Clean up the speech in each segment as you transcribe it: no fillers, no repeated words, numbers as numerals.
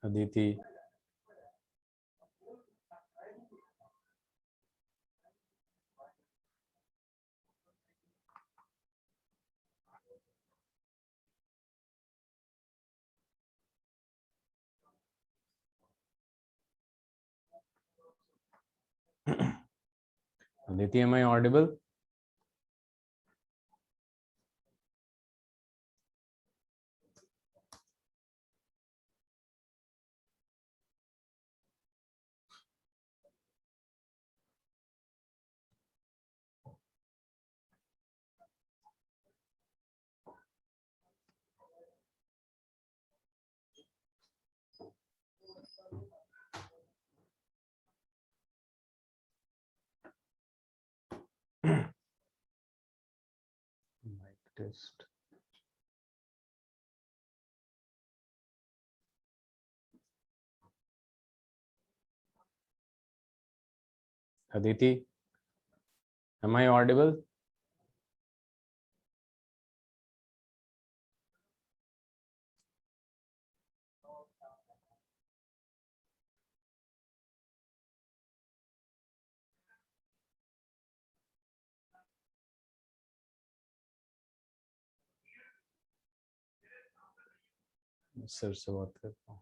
Aditi, Aditi, am I audible? Mic test. Aditi, am I audible? Sir से बात करता हूँ।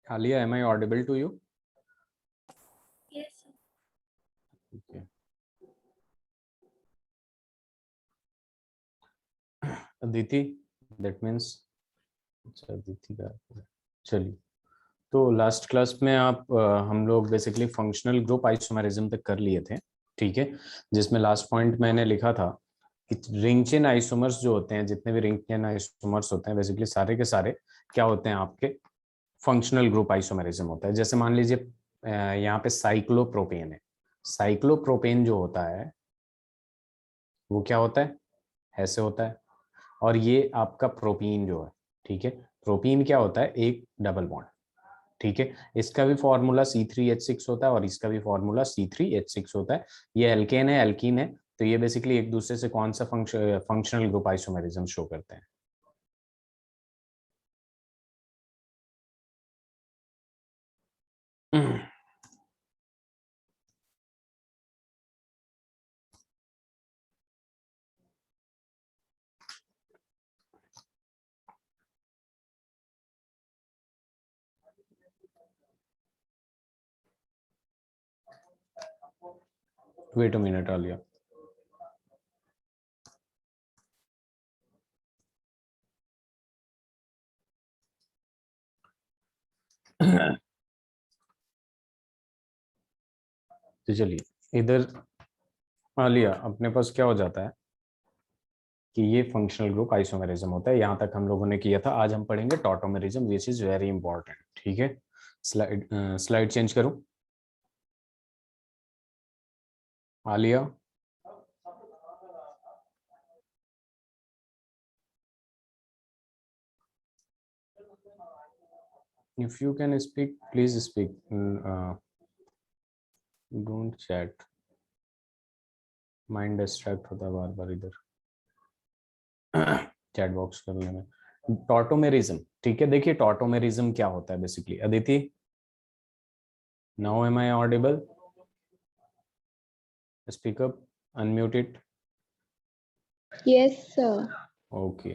Alia, am I audible to you? Yes, sir. Okay. Aditi, that means अच्छा अदिति का चलिए। तो लास्ट क्लास में आप हम लोग बेसिकली फंक्शनल ग्रुप आइसोमेरिज्म तक कर लिए थे, ठीक है, जिसमें लास्ट पॉइंट मैंने लिखा था कि रिंग चेन आइसोमर्स जो होते हैं, जितने भी रिंग चेन आइसोमर्स होते हैं, बेसिकली सारे के सारे क्या होते हैं, आपके फंक्शनल ग्रुप आइसोमेरिज्म होता है। जैसे मान लीजिए यहाँ पे साइक्लोप्रोपेन है, साइक्लोप्रोपेन जो होता है वो क्या होता है, ऐसे होता है। और ये आपका प्रोपीन जो है, ठीक है, प्रोपीन क्या होता है, एक डबल बॉन्ड, ठीक है। इसका भी फॉर्मूला C3H6 होता है और इसका भी फॉर्मूला C3H6 होता है। ये एल्केन है, एल्कीन है, तो ये बेसिकली एक दूसरे से कौन सा फंक्शनल ग्रुप आइसोमेरिज्म शो करते हैं। Wait a minute Alia. तो चलिए इधर आलिया, अपने पास क्या हो जाता है कि ये फंक्शनल ग्रुप आइसोमेरिज्म होता है। यहाँ तक हम लोगों ने किया था। आज हम पढ़ेंगे tautomerism, which is very important, ठीक है। स्लाइड चेंज करूं Alia. if you can speak, please speak. Don't chat. Mind distract होता है बार बार इधर चैट बॉक्स करने में. टॉटोमेरिज्म, ठीक है. देखिए टॉटोमेरिज्म क्या होता है basically. Aditi, now am I audible? Speak up, unmute it. Yes sir. Okay.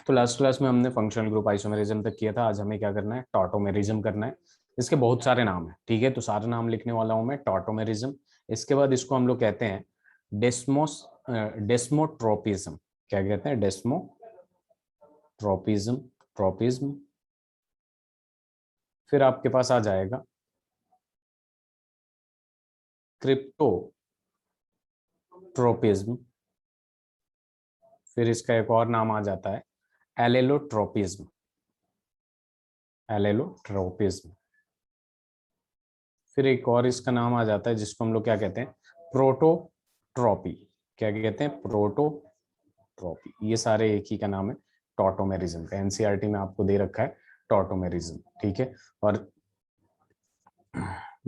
तो लास्ट क्लास में हमने फंक्शनल ग्रुप आइसोमेरिज्म तक किया था. आज हमें क्या करना है? टॉटोमेरिज्म करना है. इसके बहुत सारे नाम हैं, ठीक है. तो सारे नाम लिखने वाला हूं मैं. टॉटोमेरिज्म, इसके बाद इसको हम लोग कहते हैं डेस्मोट्रोपिज्म. क्या कहते हैं? ट्रोपिज्म. फिर आपके पास आ जाएगा क्रिप्टोट्रोपिज्म. फिर इसका एक और नाम आ जाता है एलेलोट्रोपिज्म. फिर एक और इसका नाम आ जाता है जिसको हम लोग क्या कहते हैं? प्रोटोट्रॉपी. क्या कहते हैं? प्रोटोट्रॉपी. ये सारे एक ही का नाम है, टॉटोमेरिज्म का. एनसीईआरटी में आपको दे रखा है टॉटोमेरिज्म, ठीक है. और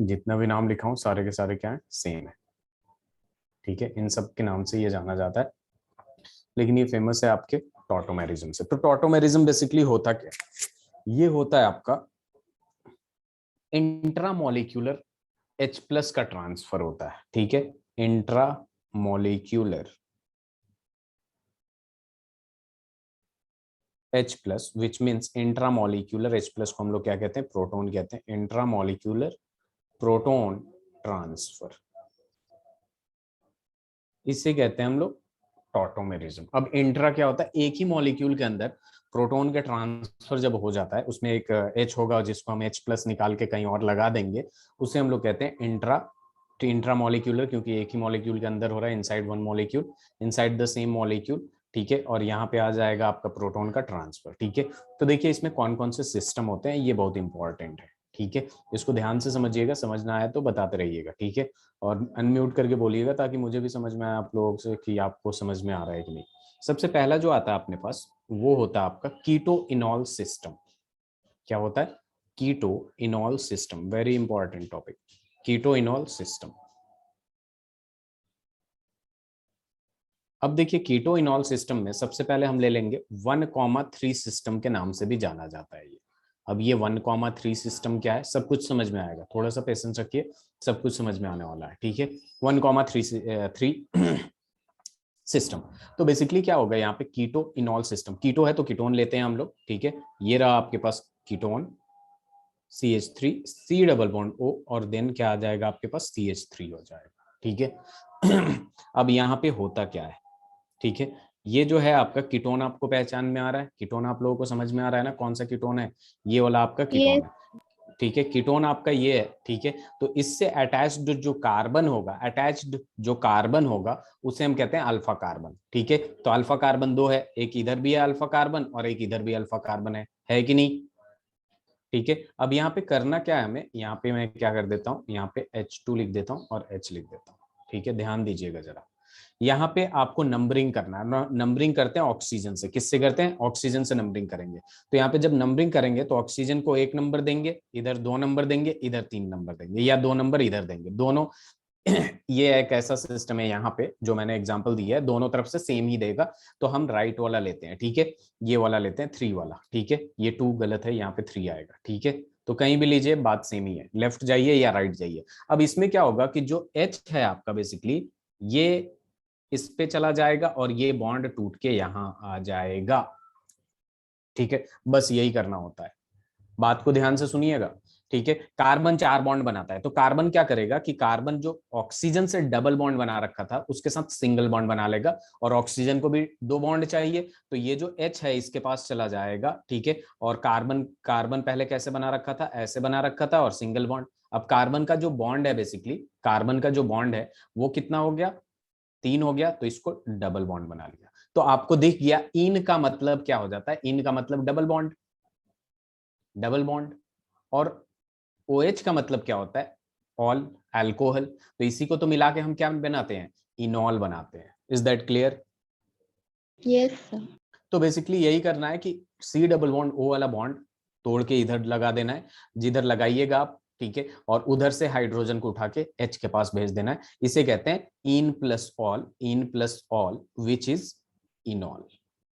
जितना भी नाम लिखा हूं सारे के सारे क्या है? सेम है, ठीक है. इन सब के नाम से ये जाना जाता है, लेकिन ये फेमस है आपके टॉटोमेरिज्म से. तो टॉटोमेरिज्म बेसिकली होता क्या? ये होता है आपका इंट्रामोलिक्यूलर H+ का ट्रांसफर होता है, ठीक है. Intramolecular H+, which means intramolecular H+ को हम लोग क्या कहते हैं? प्रोटॉन कहते हैं. इंट्रामोलिक्यूलर प्रोटॉन ट्रांसफर, इसे कहते हैं हम लोग टॉटोमेरिज्म. अब इंट्रा क्या होता है? एक ही मॉलिक्यूल के अंदर प्रोटॉन के ट्रांसफर जब हो जाता है, उसमें एक H होगा जिसको हम H+ निकाल के कहीं और लगा देंगे, उसे हम लोग कहते हैं इंट्रामोलिक्यूलर, क्योंकि एक ही मॉलिक्यूल के अंदर हो रहा है, inside one molecule, inside the same molecule, ठीक है. और यहाँ पे आ जाएगा आपका प्रोटॉन का ट्रांसफर, ठीक है. तो देखिए इसमें कौन कौन से सिस्टम होते हैं, ये बहुत इंपॉर्टेंट है, ठीक है. इसको ध्यान से समझिएगा, समझना आया तो बताते रहिएगा, ठीक है. और अनम्यूट करके बोलिएगा ताकि मुझे भी समझ में आए आप लोगों से कि आपको समझ में आ रहा है कि नहीं. सबसे पहला जो आता है अपने पास, वो होता है आपका कीटो इनॉल सिस्टम. क्या होता है? Keto enol system. Very important topic, keto enol system. अब देखिए कीटो इनॉल सिस्टम में सबसे पहले हम ले लेंगे 1,3 सिस्टम के नाम से भी जाना जाता है ये. अब ये 1,3 सिस्टम क्या है, सब कुछ समझ में आएगा. थोड़ा सा पेशेंस रखिए, सब कुछ समझ में आने वाला है, ठीक है. 1,3 सिस्टम. तो बेसिकली क्या होगा यहाँ पे? कीटो इनॉल सिस्टम. कीटो है तो कीटोन लेते हैं हम लोग, ठीक है. ये रहा आपके पास ketone CH3, C double bond O, और देन क्या आ जाएगा आपके पास? CH3 हो जाएगा, ठीक है. अब यहाँ पे होता क्या है, ठीक है. ये जो है आपका कीटोन, आपको पहचान में आ रहा है? कीटोन आप लोगों को समझ में आ रहा है ना? कौन सा कीटोन है? ये वाला आपका कीटोन है, ठीक है. कीटोन आपका ये है, ठीक है. तो इससे अटैच्ड जो कार्बन होगा, उसे हम कहते हैं अल्फा कार्बन, ठीक है. तो अल्फा कार्बन 2 है, एक इधर भी है अल्फा कार्बन और एक इधर भी अल्फा कार्बन है कि नहीं? ठीक है. अब यहाँ पे करना क्या है हमें? यहाँ पे मैं क्या कर देता हूँ, यहाँ पे H2 लिख देता हूँ और H लिख देता हूँ, ठीक है. ध्यान दीजिएगा जरा. यहाँ पे आपको नंबरिंग करना है. नंबरिंग करते हैं ऑक्सीजन से. किससे करते हैं? ऑक्सीजन से नंबरिंग करेंगे. तो यहाँ पे जब नंबरिंग करेंगे तो ऑक्सीजन को 1 नंबर देंगे, इधर 2 नंबर देंगे, इधर 3 नंबर देंगे, या 2 नंबर इधर देंगे, दोनों. ये एक ऐसा सिस्टम है यहाँ पे जो मैंने एग्जांपल दिया है, दोनों तरफ से सेम ही देगा. तो हम राइट वाला लेते हैं, ठीक है. ये वाला लेते हैं 3 वाला, ठीक है. ये 2 गलत है, यहाँ पे 3 आएगा, ठीक है. तो कहीं भी लीजिए, बात सेम ही है. लेफ्ट जाइए या राइट जाइए. अब इसमें क्या होगा कि जो H है आपका बेसिकली, ये इस पे चला जाएगा और ये बॉन्ड टूट के यहां आ जाएगा, ठीक है. बस यही करना होता है. बात को ध्यान से सुनिएगा, ठीक है. कार्बन 4 बॉन्ड बनाता है, तो कार्बन क्या करेगा कि कार्बन जो ऑक्सीजन से डबल बॉन्ड बना रखा था उसके साथ सिंगल बॉन्ड बना लेगा, और ऑक्सीजन को भी 2 बॉन्ड चाहिए, तो ये जो H है इसके पास चला जाएगा, ठीक है. और कार्बन पहले कैसे बना रखा था? ऐसे बना रखा था, और सिंगल बॉन्ड. अब कार्बन का जो बॉन्ड है, बेसिकली कार्बन का जो बॉन्ड है वो कितना हो गया? 3 हो गया, तो इसको डबल बॉन्ड बना लिया. तो आपको दिख गया इन का मतलब क्या हो जाता है? इन का मतलब डबल बॉन्ड. और OH का मतलब क्या होता है? All alcohol. तो इसी को तो मिला के हम क्या बनाते हैं? इनॉल बनाते हैं. Is that clear? Yes sir. तो बेसिकली यही करना है कि C डबल बॉन्ड O वाला बॉन्ड तोड़ के इधर लगा देना है, जिधर लगाइएगा आप, ठीक है, और उधर से हाइड्रोजन को उठा के H के पास भेज देना है। इसे कहते हैं ene plus ol which is enol,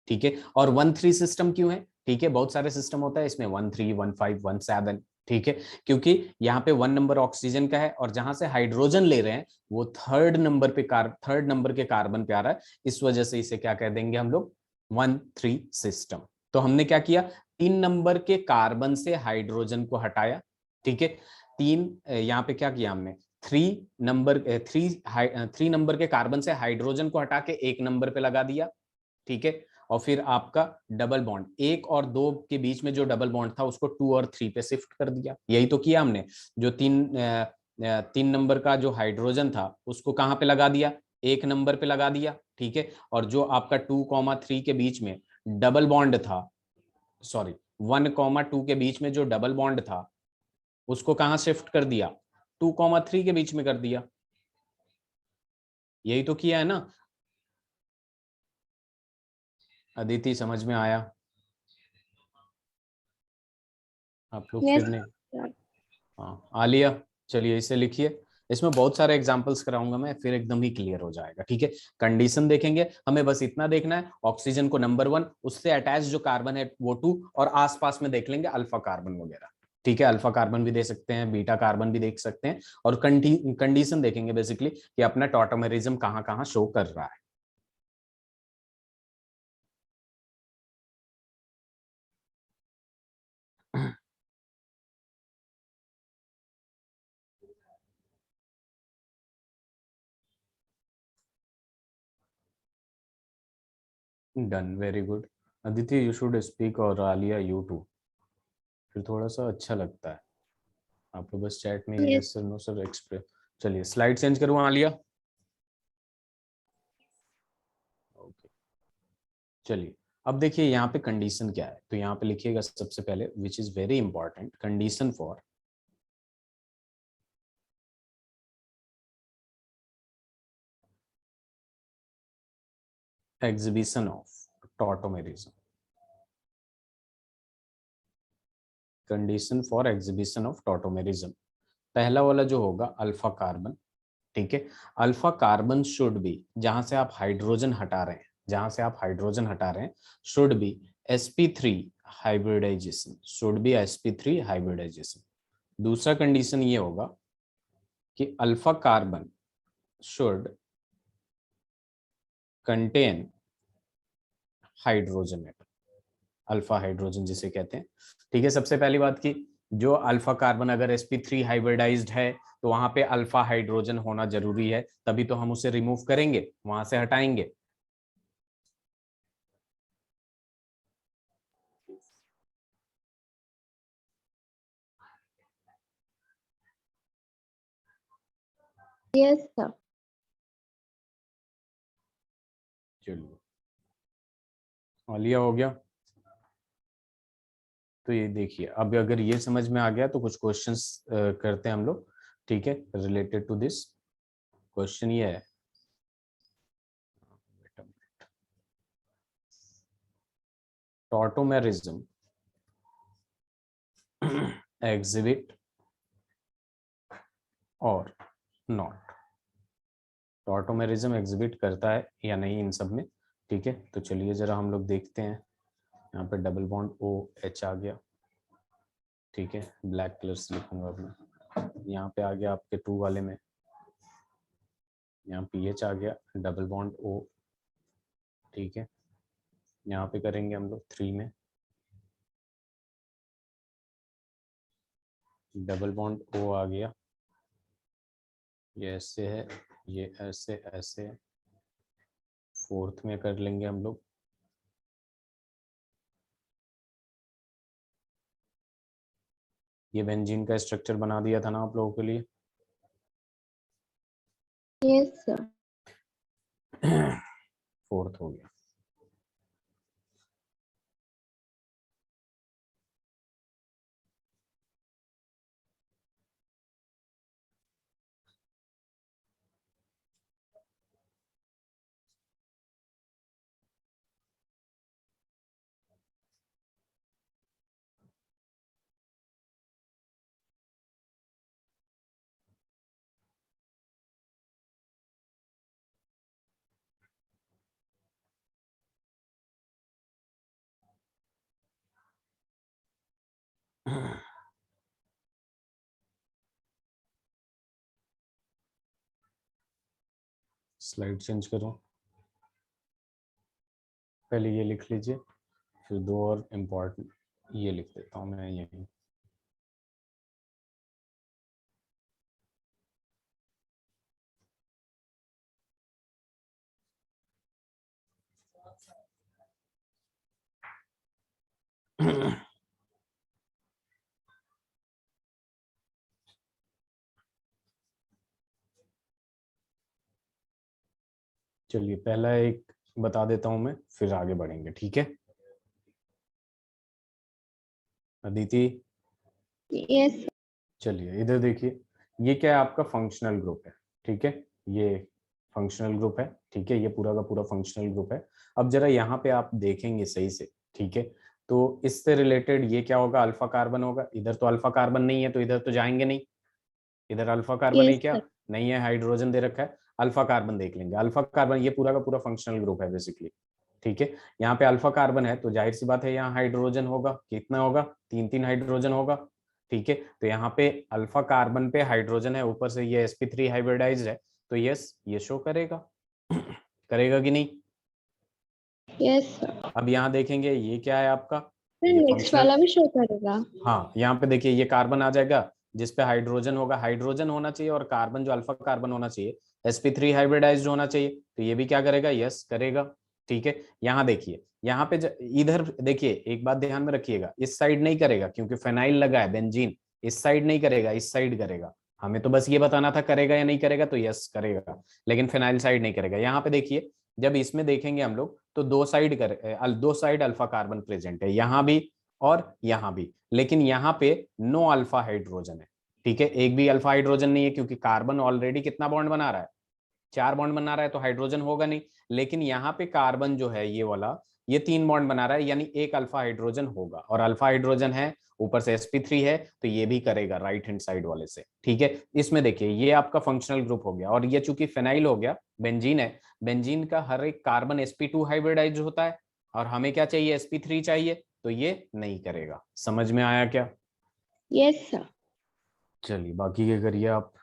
ठीक है। और 1-3 सिस्टम क्यों है? ठीक है, बहुत सारे सिस्टम होता है इसमें, 1-3, 1-5, 1-7, ठीक है, क्योंकि यहाँ पे 1 नंबर ऑक्सीजन का है और जहां से हाइड्रोजन ले रहे हैं वो थर्ड नंबर के कार्बन पे आ रहा है, इस वजह से इसे क्या कह देंगे हम लोग? 1-3 सिस्टम। तो हमने क्या किया, 3 नंबर के कार्बन से हाइड्रोजन को हटाया, ठीक है। यहाँ पे क्या किया हमने, 3 नंबर के कार्बन से हाइड्रोजन को हटा के 1 नंबर पे लगा दिया, ठीक है। और फिर आपका डबल बॉन्ड 1 और 2 के बीच में जो डबल बॉन्ड था उसको 2 और 3 पे शिफ्ट कर दिया। यही तो किया हमने। जो 3 नंबर का जो हाइड्रोजन था उसको कहां पे लगा दिया? 1 नंबर पे लगा दिया, ठीक है। और जो आपका 2,3 के बीच में डबल बॉन्ड था, सॉरी 1,2 के बीच में जो डबल बॉन्ड था उसको कहां शिफ्ट कर दिया? 2,3 के बीच में कर दिया। यही तो किया है ना। अदिति समझ में आया? आप लोग यस फिर नहीं? सर। हाँ आलिया, चलिए इसे लिखिए। इसमें बहुत सारे एग्जांपल्स कराऊंगा मैं, फिर एकदम ही क्लियर हो जाएगा, ठीक है। कंडीशन देखेंगे, हमें बस इतना देखना है, ऑक्सीजन को नंबर 1, उससे अटैच जो कार्बन है वो 2, और आसपास में देख लेंगे अल्फा कार्बन वगैरह, ठीक है। अल्फा कार्बन भी दे सकते हैं, बीटा कार्बन भी देख सकते हैं, और कंडीशन देखेंगे बेसिकली कि अपना टॉटोमेरिज्म कहाँ कहाँ शो कर रहा है। Done, very good. Aditi you should speak, और आलिया यू टू, फिर थोड़ा सा अच्छा लगता है। आपको बस चैट में yes yes sir no sir express. चलिए स्लाइड चेंज करूँ आलिया? ओके, चलिए अब देखिए यहाँ पे कंडीशन क्या है, तो यहाँ पे लिखिएगा सबसे पहले विच is very important, condition for exhibition of tautomerism. Condition for exhibition of tautomerism, पहला वाला जो होगा अल्फा कार्बन, ठीक है। अल्फा कार्बन शुड बी, जहां से आप हाइड्रोजन हटा रहे हैं, शुड बी sp3 हाइब्रिडाइजेशन, दूसरा कंडीशन ये होगा कि alpha carbon should contain hydrogen atom, alpha hydrogen जिसे कहते हैं, ठीक है। सबसे पहली बात की, जो अल्फा कार्बन अगर sp3 हाइब्रिडाइज्ड है तो वहां पे अल्फा हाइड्रोजन होना जरूरी है, तभी तो हम उसे रिमूव करेंगे, वहां से हटाएंगे। Yes sir. चलिए आलिया हो गया। तो ये देखिए, अब अगर ये समझ में आ गया तो कुछ क्वेश्चंस करते हैं हम लोग, ठीक है, रिलेटेड टू दिस। क्वेश्चन ये है, टॉटोमेरिज्म एग्जिबिट और नॉट, टॉटोमेरिज्म एग्जिबिट करता है या नहीं इन सब में, ठीक है। तो चलिए जरा हम लोग देखते हैं। यहाँ पे डबल बॉन्ड ओ एच आ गया, ठीक है, ब्लैक कलर से लिखूंगा अब मैं। यहाँ पे आ गया आपके 2 वाले में, यहाँ पी एच आ गया, डबल बॉन्ड ओ, ठीक है। यहाँ पे करेंगे हम लोग 3 में, डबल बॉन्ड ओ आ गया, ये ऐसे है, ये ऐसे ऐसे, 4th में कर लेंगे हम लोग, ये बेंजीन का स्ट्रक्चर बना दिया था ना आप लोगों के लिए। Yes sir. 4th हो गया। स्लाइड चेंज करो, पहले ये लिख लीजिए, फिर दो और इम्पोर्टेंट ये लिख देता हूँ मैं यहीं। चलिए पहला एक बता देता हूं मैं, फिर आगे बढ़ेंगे, ठीक है। अदिति, यस चलिए इधर देखिए, ये क्या है, आपका फंक्शनल ग्रुप है, ठीक है। ये फंक्शनल ग्रुप है, ठीक है, ये पूरा का पूरा फंक्शनल ग्रुप है। अब जरा यहाँ पे आप देखेंगे सही से, ठीक है, तो इससे रिलेटेड ये क्या होगा, अल्फा कार्बन होगा। इधर तो अल्फा कार्बन नहीं है तो इधर तो जाएंगे नहीं। इधर अल्फा कार्बन है यस क्या, सर। नहीं है, हाइड्रोजन दे रखा है। अल्फा कार्बन देख लेंगे, अल्फा कार्बन ये पूरा का पूरा फंक्शनल ग्रुप है बेसिकली, ठीक है। यहाँ पे अल्फा कार्बन है तो जाहिर सी बात है यहाँ हाइड्रोजन होगा, कितना होगा, तीन तीन हाइड्रोजन होगा, ठीक है। तो यहाँ पे अल्फा कार्बन पे हाइड्रोजन है, ऊपर से ये sp3 हाइब्रिडाइज्ड है, तो यस ये शो करेगा। करेगा कि नहीं। Yes sir. अब यहाँ देखेंगे ये क्या है आपका, फिर ये नेक्स्ट फंक्शनल। वाला भी शो करेगा। हाँ यहाँ पे देखिए ये कार्बन आ जाएगा, जिसपे हाइड्रोजन होगा, हाइड्रोजन होना चाहिए, और कार्बन जो अल्फा कार्बन होना चाहिए sp3 हाइब्रिडाइज्ड होना चाहिए, तो ये भी क्या करेगा, यस करेगा, ठीक है। यहाँ देखिए, यहाँ पे इधर देखिए, एक बात ध्यान में रखिएगा, इस साइड नहीं करेगा क्योंकि फेनाइल लगा है, बेंजीन, इस साइड नहीं करेगा, इस साइड करेगा। हमें तो बस ये बताना था करेगा या नहीं करेगा, तो यस करेगा, लेकिन फेनाइल साइड नहीं करेगा। यहाँ पे देखिए, जब इसमें देखेंगे हम लोग तो दो साइड अल्फा कार्बन प्रेजेंट है, यहाँ भी और यहाँ भी, लेकिन यहाँ पे नो अल्फा हाइड्रोजन है, ठीक है, एक भी अल्फा हाइड्रोजन नहीं है, क्योंकि कार्बन ऑलरेडी कितना बॉन्ड बना रहा है, चार बॉन्ड बना रहा है, तो हाइड्रोजन होगा नहीं। लेकिन यहाँ पे कार्बन जो है ये वाला, ये तीन बॉन्ड बना रहा है, यानी एक अल्फा हाइड्रोजन होगा, और अल्फा हाइड्रोजन है, ऊपर से sp3 है, तो ये भी करेगा राइट हैंड साइड वाले से, ठीक है। इसमें देखिए ये आपका फंक्शनल ग्रुप हो गया, और ये चूंकि फेनाइल हो गया, बेंजीन है, बेंजीन का हर एक कार्बन sp2 हाइब्रिडाइज होता है, और हमें क्या चाहिए, sp3 चाहिए, तो ये नहीं करेगा। समझ में आया क्या। Yes sir. चलिए बाकी के करिए आप।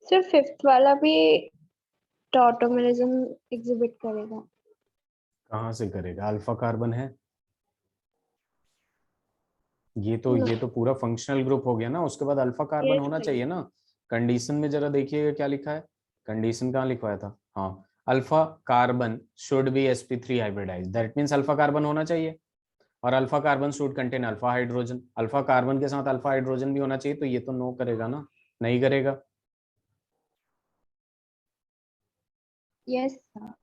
सर फिफ्थ वाला भी टॉटोमेरिज्म एग्जिबिट करेगा। कहाँ से करेगा, अल्फा कार्बन है, नो। ये तो पूरा फंक्शनल ग्रुप हो गया ना, उसके बाद अल्फा कार्बन यस होना सर। चाहिए ना। कंडीशन में जरा देखिएगा क्या लिखा है, कंडीशन कहाँ लिखवाया था, हाँ, alpha carbon should be sp3 hybridize, that means alpha carbon होना चाहिए, और alpha carbon should contain alpha hydrogen, alpha carbon के साथ अल्फा हाइड्रोजन भी होना चाहिए, तो ये तो नो करेगा ना, नहीं करेगा। Yes sir.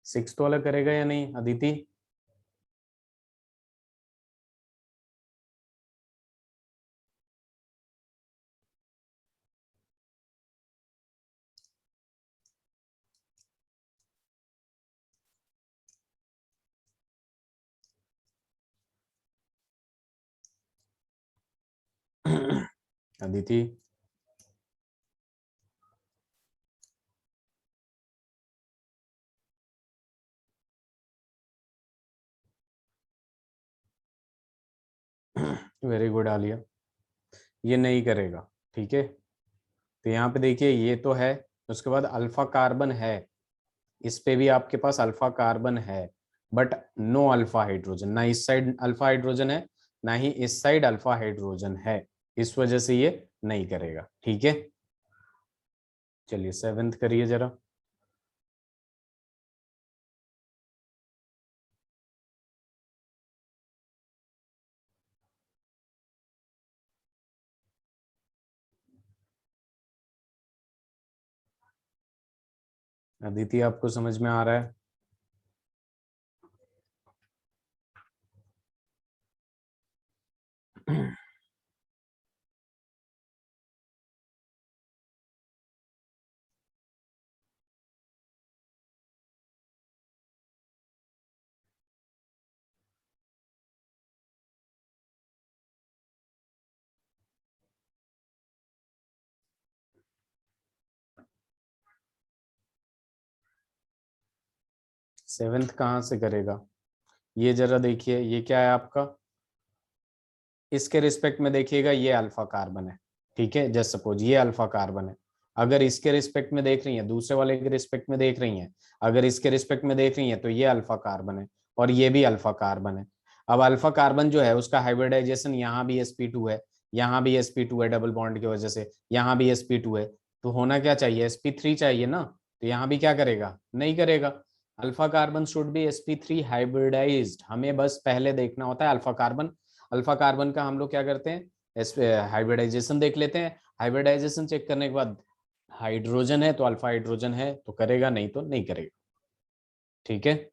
सिक्स वाला करेगा या नहीं अदिति। अदिति, वेरी गुड आलिया, ये नहीं करेगा। ठीक है, तो यहाँ पे देखिए ये तो है, उसके बाद अल्फा कार्बन है, इस पे भी आपके पास अल्फा कार्बन है, बट नो अल्फा हाइड्रोजन, ना इस साइड अल्फा हाइड्रोजन है ना ही इस साइड अल्फा हाइड्रोजन है, इस वजह से ये नहीं करेगा। ठीक है, चलिए सेवेंथ करिए जरा। अदिति आपको समझ में आ रहा है? सेवेंथ कहाँ से करेगा? ये जरा देखिए, ये क्या है आपका, इसके रिस्पेक्ट में देखिएगा ये अल्फा कार्बन है। ठीक है, जस्ट सपोज ये अल्फा कार्बन है, अगर इसके रिस्पेक्ट में देख रही है, दूसरे वाले के रिस्पेक्ट में देख रही हैं, अगर इसके रिस्पेक्ट में देख रही हैं तो ये अल्फा कार्बन है और ये भी अल्फा कार्बन है। अब अल्फा कार्बन जो है उसका हाइब्रिडाइजेशन यहाँ भी sp2 है, यहाँ भी sp2 है, डबल बॉन्ड की वजह से यहाँ भी sp2 है, तो होना क्या चाहिए, sp3 चाहिए ना, तो यहाँ भी क्या करेगा, नहीं करेगा। Alpha carbon should be sp3 hybridized, हमें बस पहले देखना होता है अल्फा कार्बन। अल्फा कार्बन का हम लोग क्या करते हैं, हाइब्रिडाइजेशन देख लेते हैं, हाइब्रिडाइजेशन चेक करने के बाद हाइड्रोजन है तो अल्फा हाइड्रोजन है तो करेगा, नहीं तो नहीं करेगा। ठीक है,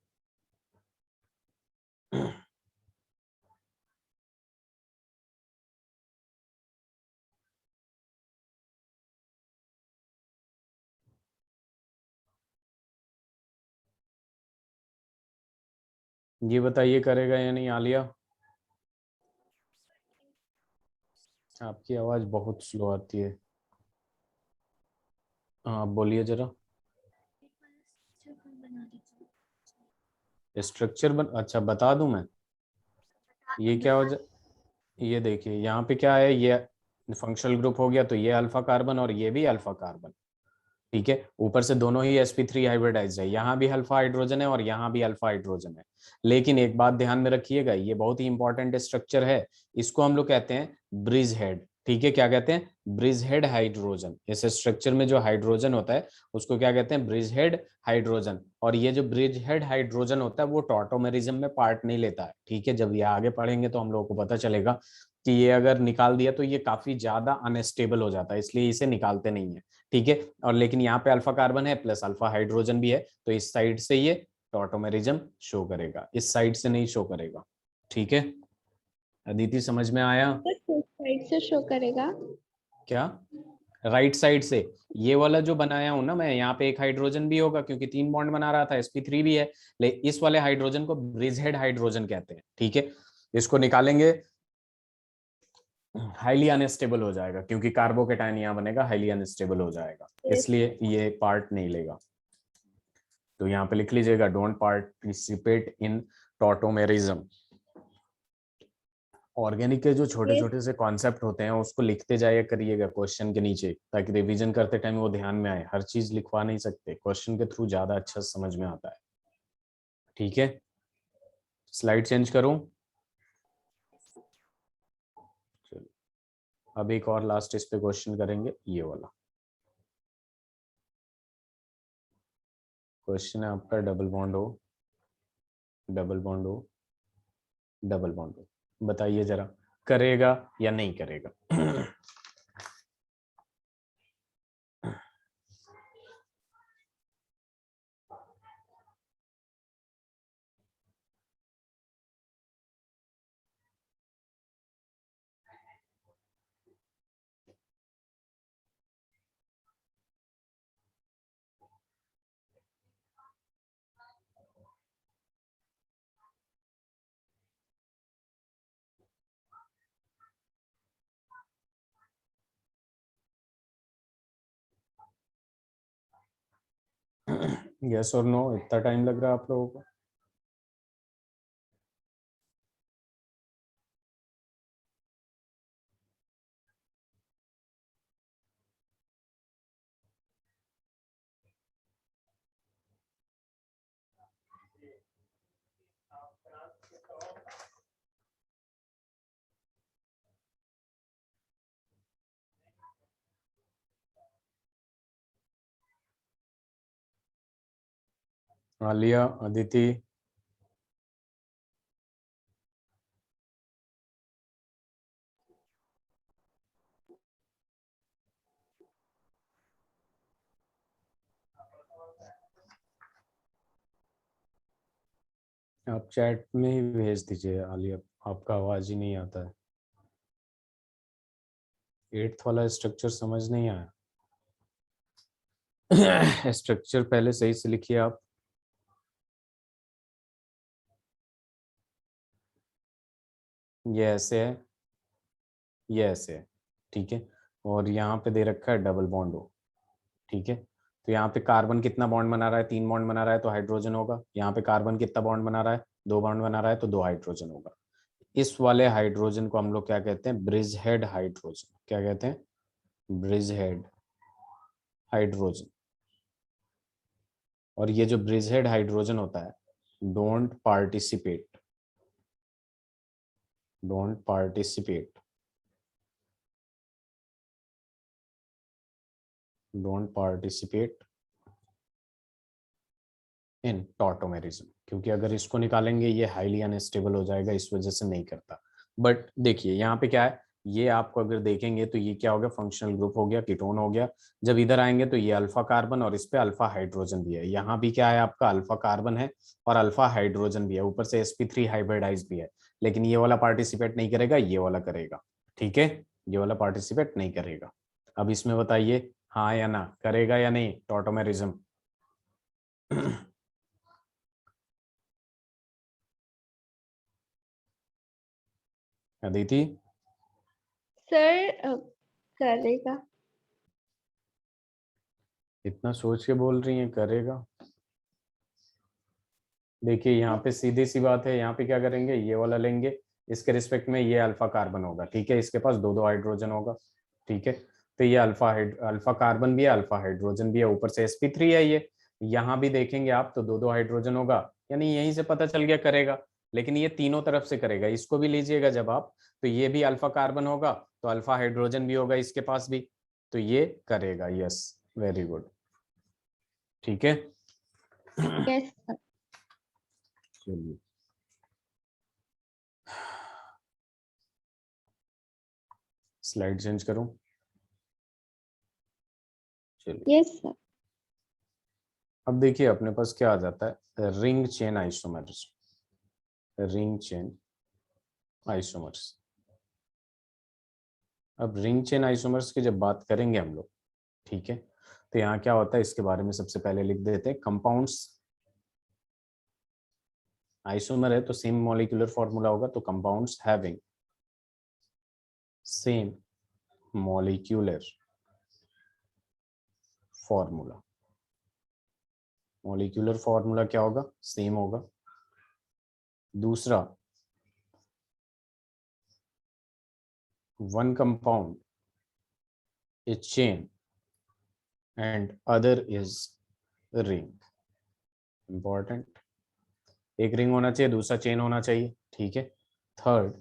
ये बताइए करेगा या नहीं आलिया? आपकी आवाज बहुत स्लो आती है। हाँ, आप बोलिए जरा। स्ट्रक्चर अच्छा बता दूं मैं? ये क्या हो जा, ये देखिए यहाँ पे क्या है, ये फंक्शनल ग्रुप हो गया, तो ये अल्फा कार्बन और ये भी अल्फा कार्बन। ठीक है, ऊपर से दोनों ही sp3 हाइब्रिडाइज्ड है, यहाँ भी अल्फा हाइड्रोजन है और यहाँ भी अल्फा हाइड्रोजन है। लेकिन एक बात ध्यान में रखिएगा, ये बहुत ही इंपॉर्टेंट स्ट्रक्चर है, इसको हम लोग कहते हैं ब्रिज हेड। ठीक है, क्या कहते हैं, ब्रिज हेड हाइड्रोजन। इस स्ट्रक्चर में जो हाइड्रोजन होता है उसको क्या कहते हैं, ब्रिज हेड हाइड्रोजन। और ये जो ब्रिज हेड हाइड्रोजन होता है वो टॉटोमेरिज्म में पार्ट नहीं लेता है। ठीक है, जब ये आगे पढ़ेंगे तो हम लोगों को पता चलेगा कि ये अगर निकाल दिया तो ये काफी ज्यादा अनस्टेबल हो जाता है, इसलिए इसे निकालते नहीं है। ठीक है, और लेकिन यहाँ पे अल्फा कार्बन है प्लस अल्फा हाइड्रोजन भी है, तो इस साइड से ये टॉटोमेरिज्म शो करेगा, इस साइड से नहीं शो करेगा। ठीक है, अदिति समझ में आया? साइड से शो करेगा। क्या, राइट साइड से? ये वाला जो बनाया हूं ना मैं, यहाँ पे एक हाइड्रोजन भी होगा क्योंकि 3 बॉन्ड बना रहा था, sp3 भी है, लेकिन इस वाले हाइड्रोजन को ब्रिज हेड हाइड्रोजन कहते हैं। ठीक है, इसको निकालेंगे, हाईली अनस्टेबल हो जाएगा क्योंकि कार्बोकेटायन यहाँ बनेगा, हाईली अनस्टेबल हो जाएगा, इसलिए ये पार्ट नहीं लेगा। तो यहाँ पे लिख लीजिएगा, don't participate in tautomerism. Organic के जो छोटे छोटे से कॉन्सेप्ट होते हैं उसको लिखते जाया करिएगा क्वेश्चन के नीचे, ताकि रिवीजन करते टाइम वो ध्यान में आए। हर चीज लिखवा नहीं सकते, क्वेश्चन के थ्रू ज्यादा अच्छा समझ में आता है। ठीक है, स्लाइड चेंज करूं? चलो, अब एक और लास्ट इस पे क्वेश्चन करेंगे, ये वाला क्वेश्चन है आपका, डबल बॉन्ड हो, डबल बॉन्ड हो, डबल बॉन्ड हो, बताइए जरा करेगा या नहीं करेगा? यस और नो, इतना टाइम लग रहा है आप लोगों को? आलिया, अदिति, आप चैट में ही भेज दीजिए। आलिया, आपका आवाज ही नहीं आता है। 8th वाला स्ट्रक्चर समझ नहीं आया। स्ट्रक्चर पहले सही से लिखिए आप। ये ऐसे है, ये ऐसे है, ठीक है। और यहाँ पे दे रखा है डबल बॉन्ड हो, ठीक है। तो यहाँ पे कार्बन कितना बॉन्ड बना रहा है? 3 बॉन्ड बना रहा है तो हाइड्रोजन होगा। यहाँ पे कार्बन कितना बॉन्ड बना रहा है? 2 बॉन्ड बना रहा है तो 2 हाइड्रोजन होगा। इस वाले हाइड्रोजन को हम लोग क्या कहते हैं? Bridge head hydrogen. क्या कहते हैं? Bridge head hydrogen. और ये जो ब्रिज हेड हाइड्रोजन होता है, don't participate, don't participate, don't participate in tautomerism, क्योंकि अगर इसको निकालेंगे ये हाईली अनस्टेबल हो जाएगा, इस वजह से नहीं करता। बट देखिए यहाँ पे क्या है, ये आपको अगर देखेंगे तो ये क्या हो गया? फंक्शनल ग्रुप हो गया, कीटोन हो गया। जब इधर आएंगे तो ये अल्फा कार्बन और इस पे अल्फा हाइड्रोजन भी है। यहाँ भी क्या है आपका? अल्फा कार्बन है और अल्फा हाइड्रोजन भी है, ऊपर से sp3 हाइब्रिडाइज भी है। लेकिन ये वाला पार्टिसिपेट नहीं करेगा, ये वाला करेगा, ठीक है। ये वाला पार्टिसिपेट नहीं करेगा। अब इसमें बताइए हाँ या ना, करेगा या नहीं टॉटोमेरिज्म? अदिति, सर करेगा। इतना सोच के बोल रही है करेगा? देखिए यहाँ पे सीधी सी बात है, यहाँ पे क्या करेंगे? ये वाला लेंगे, इसके रिस्पेक्ट में ये अल्फा कार्बन होगा, ठीक है। इसके पास 2 2 हाइड्रोजन होगा, ठीक है। तो ये अल्फा कार्बन भी है, अल्फा हाइड्रोजन भी है, ऊपर से sp3 है ये। यहाँ भी देखेंगे आप तो 2 2 हाइड्रोजन होगा, यानी यहीं से पता चल गया करेगा। लेकिन ये तीनों तरफ से करेगा, इसको भी लीजिएगा जब आप, तो ये भी अल्फा कार्बन होगा तो अल्फा हाइड्रोजन भी होगा इसके पास भी, तो ये करेगा। यस, वेरी गुड, ठीक है। Yes sir. चलिए, स्लाइड चेंज करूं? चलिए, यस सर। अब देखिए अपने पास क्या आ जाता है? Ring chain isomers, ring chain isomers. अब रिंग चेन आइसोमर्स की जब बात करेंगे हम लोग, ठीक है, तो यहाँ क्या होता है इसके बारे में सबसे पहले लिख देते हैं। कंपाउंड्स, आइसोमर है तो सेम मॉलिक्यूलर फॉर्मूला होगा, तो compounds having same molecular formula, molecular formula क्या होगा? सेम होगा। दूसरा, one compound is chain and other is ring. Important, एक रिंग होना चाहिए, दूसरा चेन होना चाहिए, ठीक है। Third,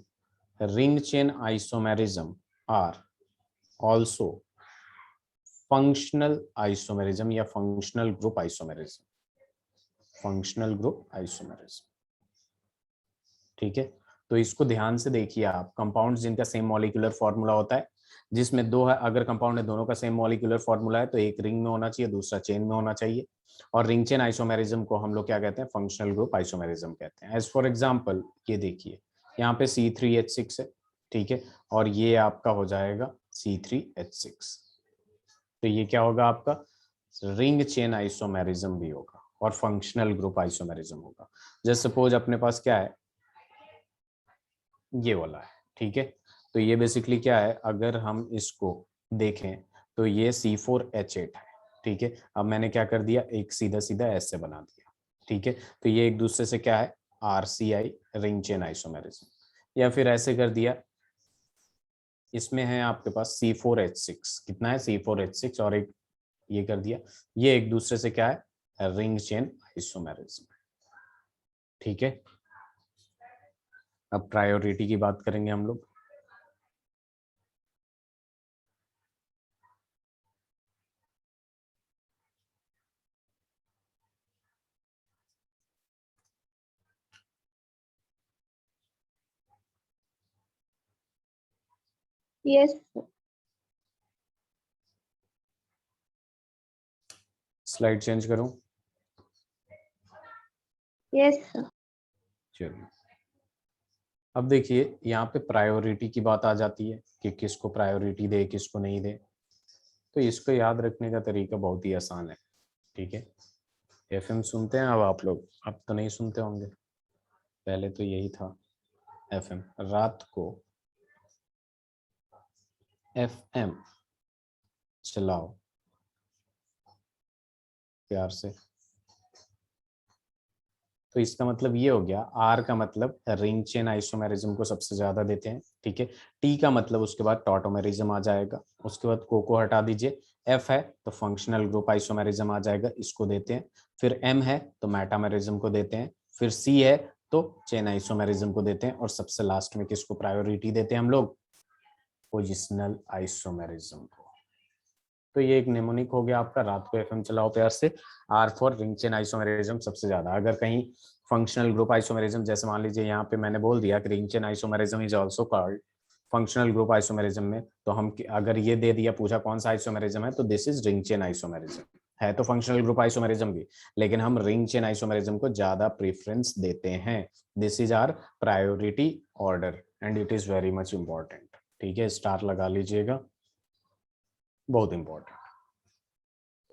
ring chain isomerism are also functional isomerism या functional group isomerism, functional group isomerism, ठीक है। तो इसको ध्यान से देखिए आप, कंपाउंड्स जिनका सेम मॉलिक्यूलर फॉर्मूला होता है, जिसमें दो है, अगर कंपाउंड है दोनों का सेम मॉलिक्यूलर फॉर्मूला है तो एक रिंग में होना चाहिए, दूसरा चेन में होना चाहिए। और रिंग चेन आइसोमेरिज्म को हम लोग क्या कहते हैं? फंक्शनल ग्रुप आइसोमेरिज्म कहते हैं। एज फॉर एग्जांपल ये देखिए, यहाँ पे C3H6 है, ठीक है, और ये आपका हो जाएगा C3H6। तो ये क्या होगा आपका? रिंग चेन आइसोमेरिज्म भी होगा और फंक्शनल ग्रुप आइसोमेरिज्म होगा। जैसे सपोज अपने पास क्या है, ये वाला है, ठीक है। तो ये बेसिकली क्या है, अगर हम इसको देखें तो ये C4H8 है, ठीक है। अब मैंने क्या कर दिया, एक सीधा सीधा ऐसे बना दिया, ठीक है। तो ये एक दूसरे से क्या है? RCI, ring chain isomerism. या फिर ऐसे कर दिया, इसमें है आपके पास C4H6, कितना है? C4H6, और एक ये कर दिया, ये एक दूसरे से क्या है? रिंग चेन आइसोमेरिज्म, ठीक है। अब प्रायोरिटी की बात करेंगे हम लोग। Yes, sir. स्लाइड चेंज करूं? Yes, sir. चलिए, अब देखिए यहाँ पे प्रायोरिटी की बात आ जाती है कि किसको प्रायोरिटी दे, किसको नहीं दे। तो इसको याद रखने का तरीका बहुत ही आसान है। ठीक है, एफएम सुनते हैं अब आप लोग? अब तो नहीं सुनते होंगे, पहले तो यही था एफएम। रात को एफएम चलाओ प्यार से। तो इसका मतलब ये हो गया, आर का मतलब रिंग चेन आइसोमेरिज्म को सबसे ज्यादा देते हैं। ठीक है, टी का मतलब उसके बाद टॉटोमेरिज्म आ जाएगा, उसके बाद को हटा दीजिए। एफ है तो फंक्शनल ग्रुप आइसोमेरिज्म आ जाएगा, इसको देते हैं। फिर एम है तो मेटामेरिज्म को देते हैं। फिर सी है तो चेन आइसोमेरिज्म को देते हैं। और सबसे लास्ट में किसको प्रायोरिटी देते हैं हम लोग? पोजिशनल आइसोमेरिज्म को। तो ये एक नेमोनिक हो गया आपका, रात को एफएम चलाओ प्यार से। R for ring chain isomerism सबसे ज्यादा। अगर कहीं फंक्शनल ग्रुप आइसोमेरिज्म, जैसे मान लीजिए यहाँ पे मैंने बोल दिया कि ring chain isomerism is also called functional group isomerism में, तो हम अगर ये दे दिया, पूछा कौन सा आइसोमेरिज्म है, तो this is ring chain isomerism. है तो फंक्शनल ग्रुप आइसोमेरिज्म भी, लेकिन हम रिंग चेन आइसोमेरिज्म को ज्यादा प्रेफरेंस देते हैं। This is our priority order and it is very much important. ठीक है, स्टार लगा लीजिएगा, बहुत इंपॉर्टेंट।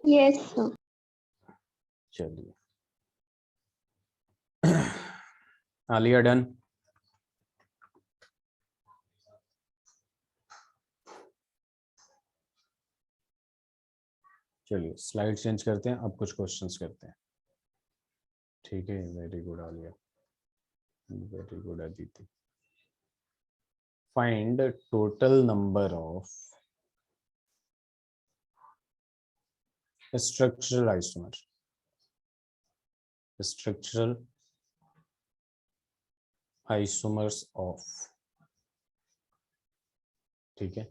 Yes, sir. चलिए, आलिया डन? चलिए स्लाइड चेंज करते हैं, अब कुछ क्वेश्चंस करते हैं। ठीक है, very good Alia, very good Aditi. Find total number of structural isomer. Structural isomers of, ठीक है,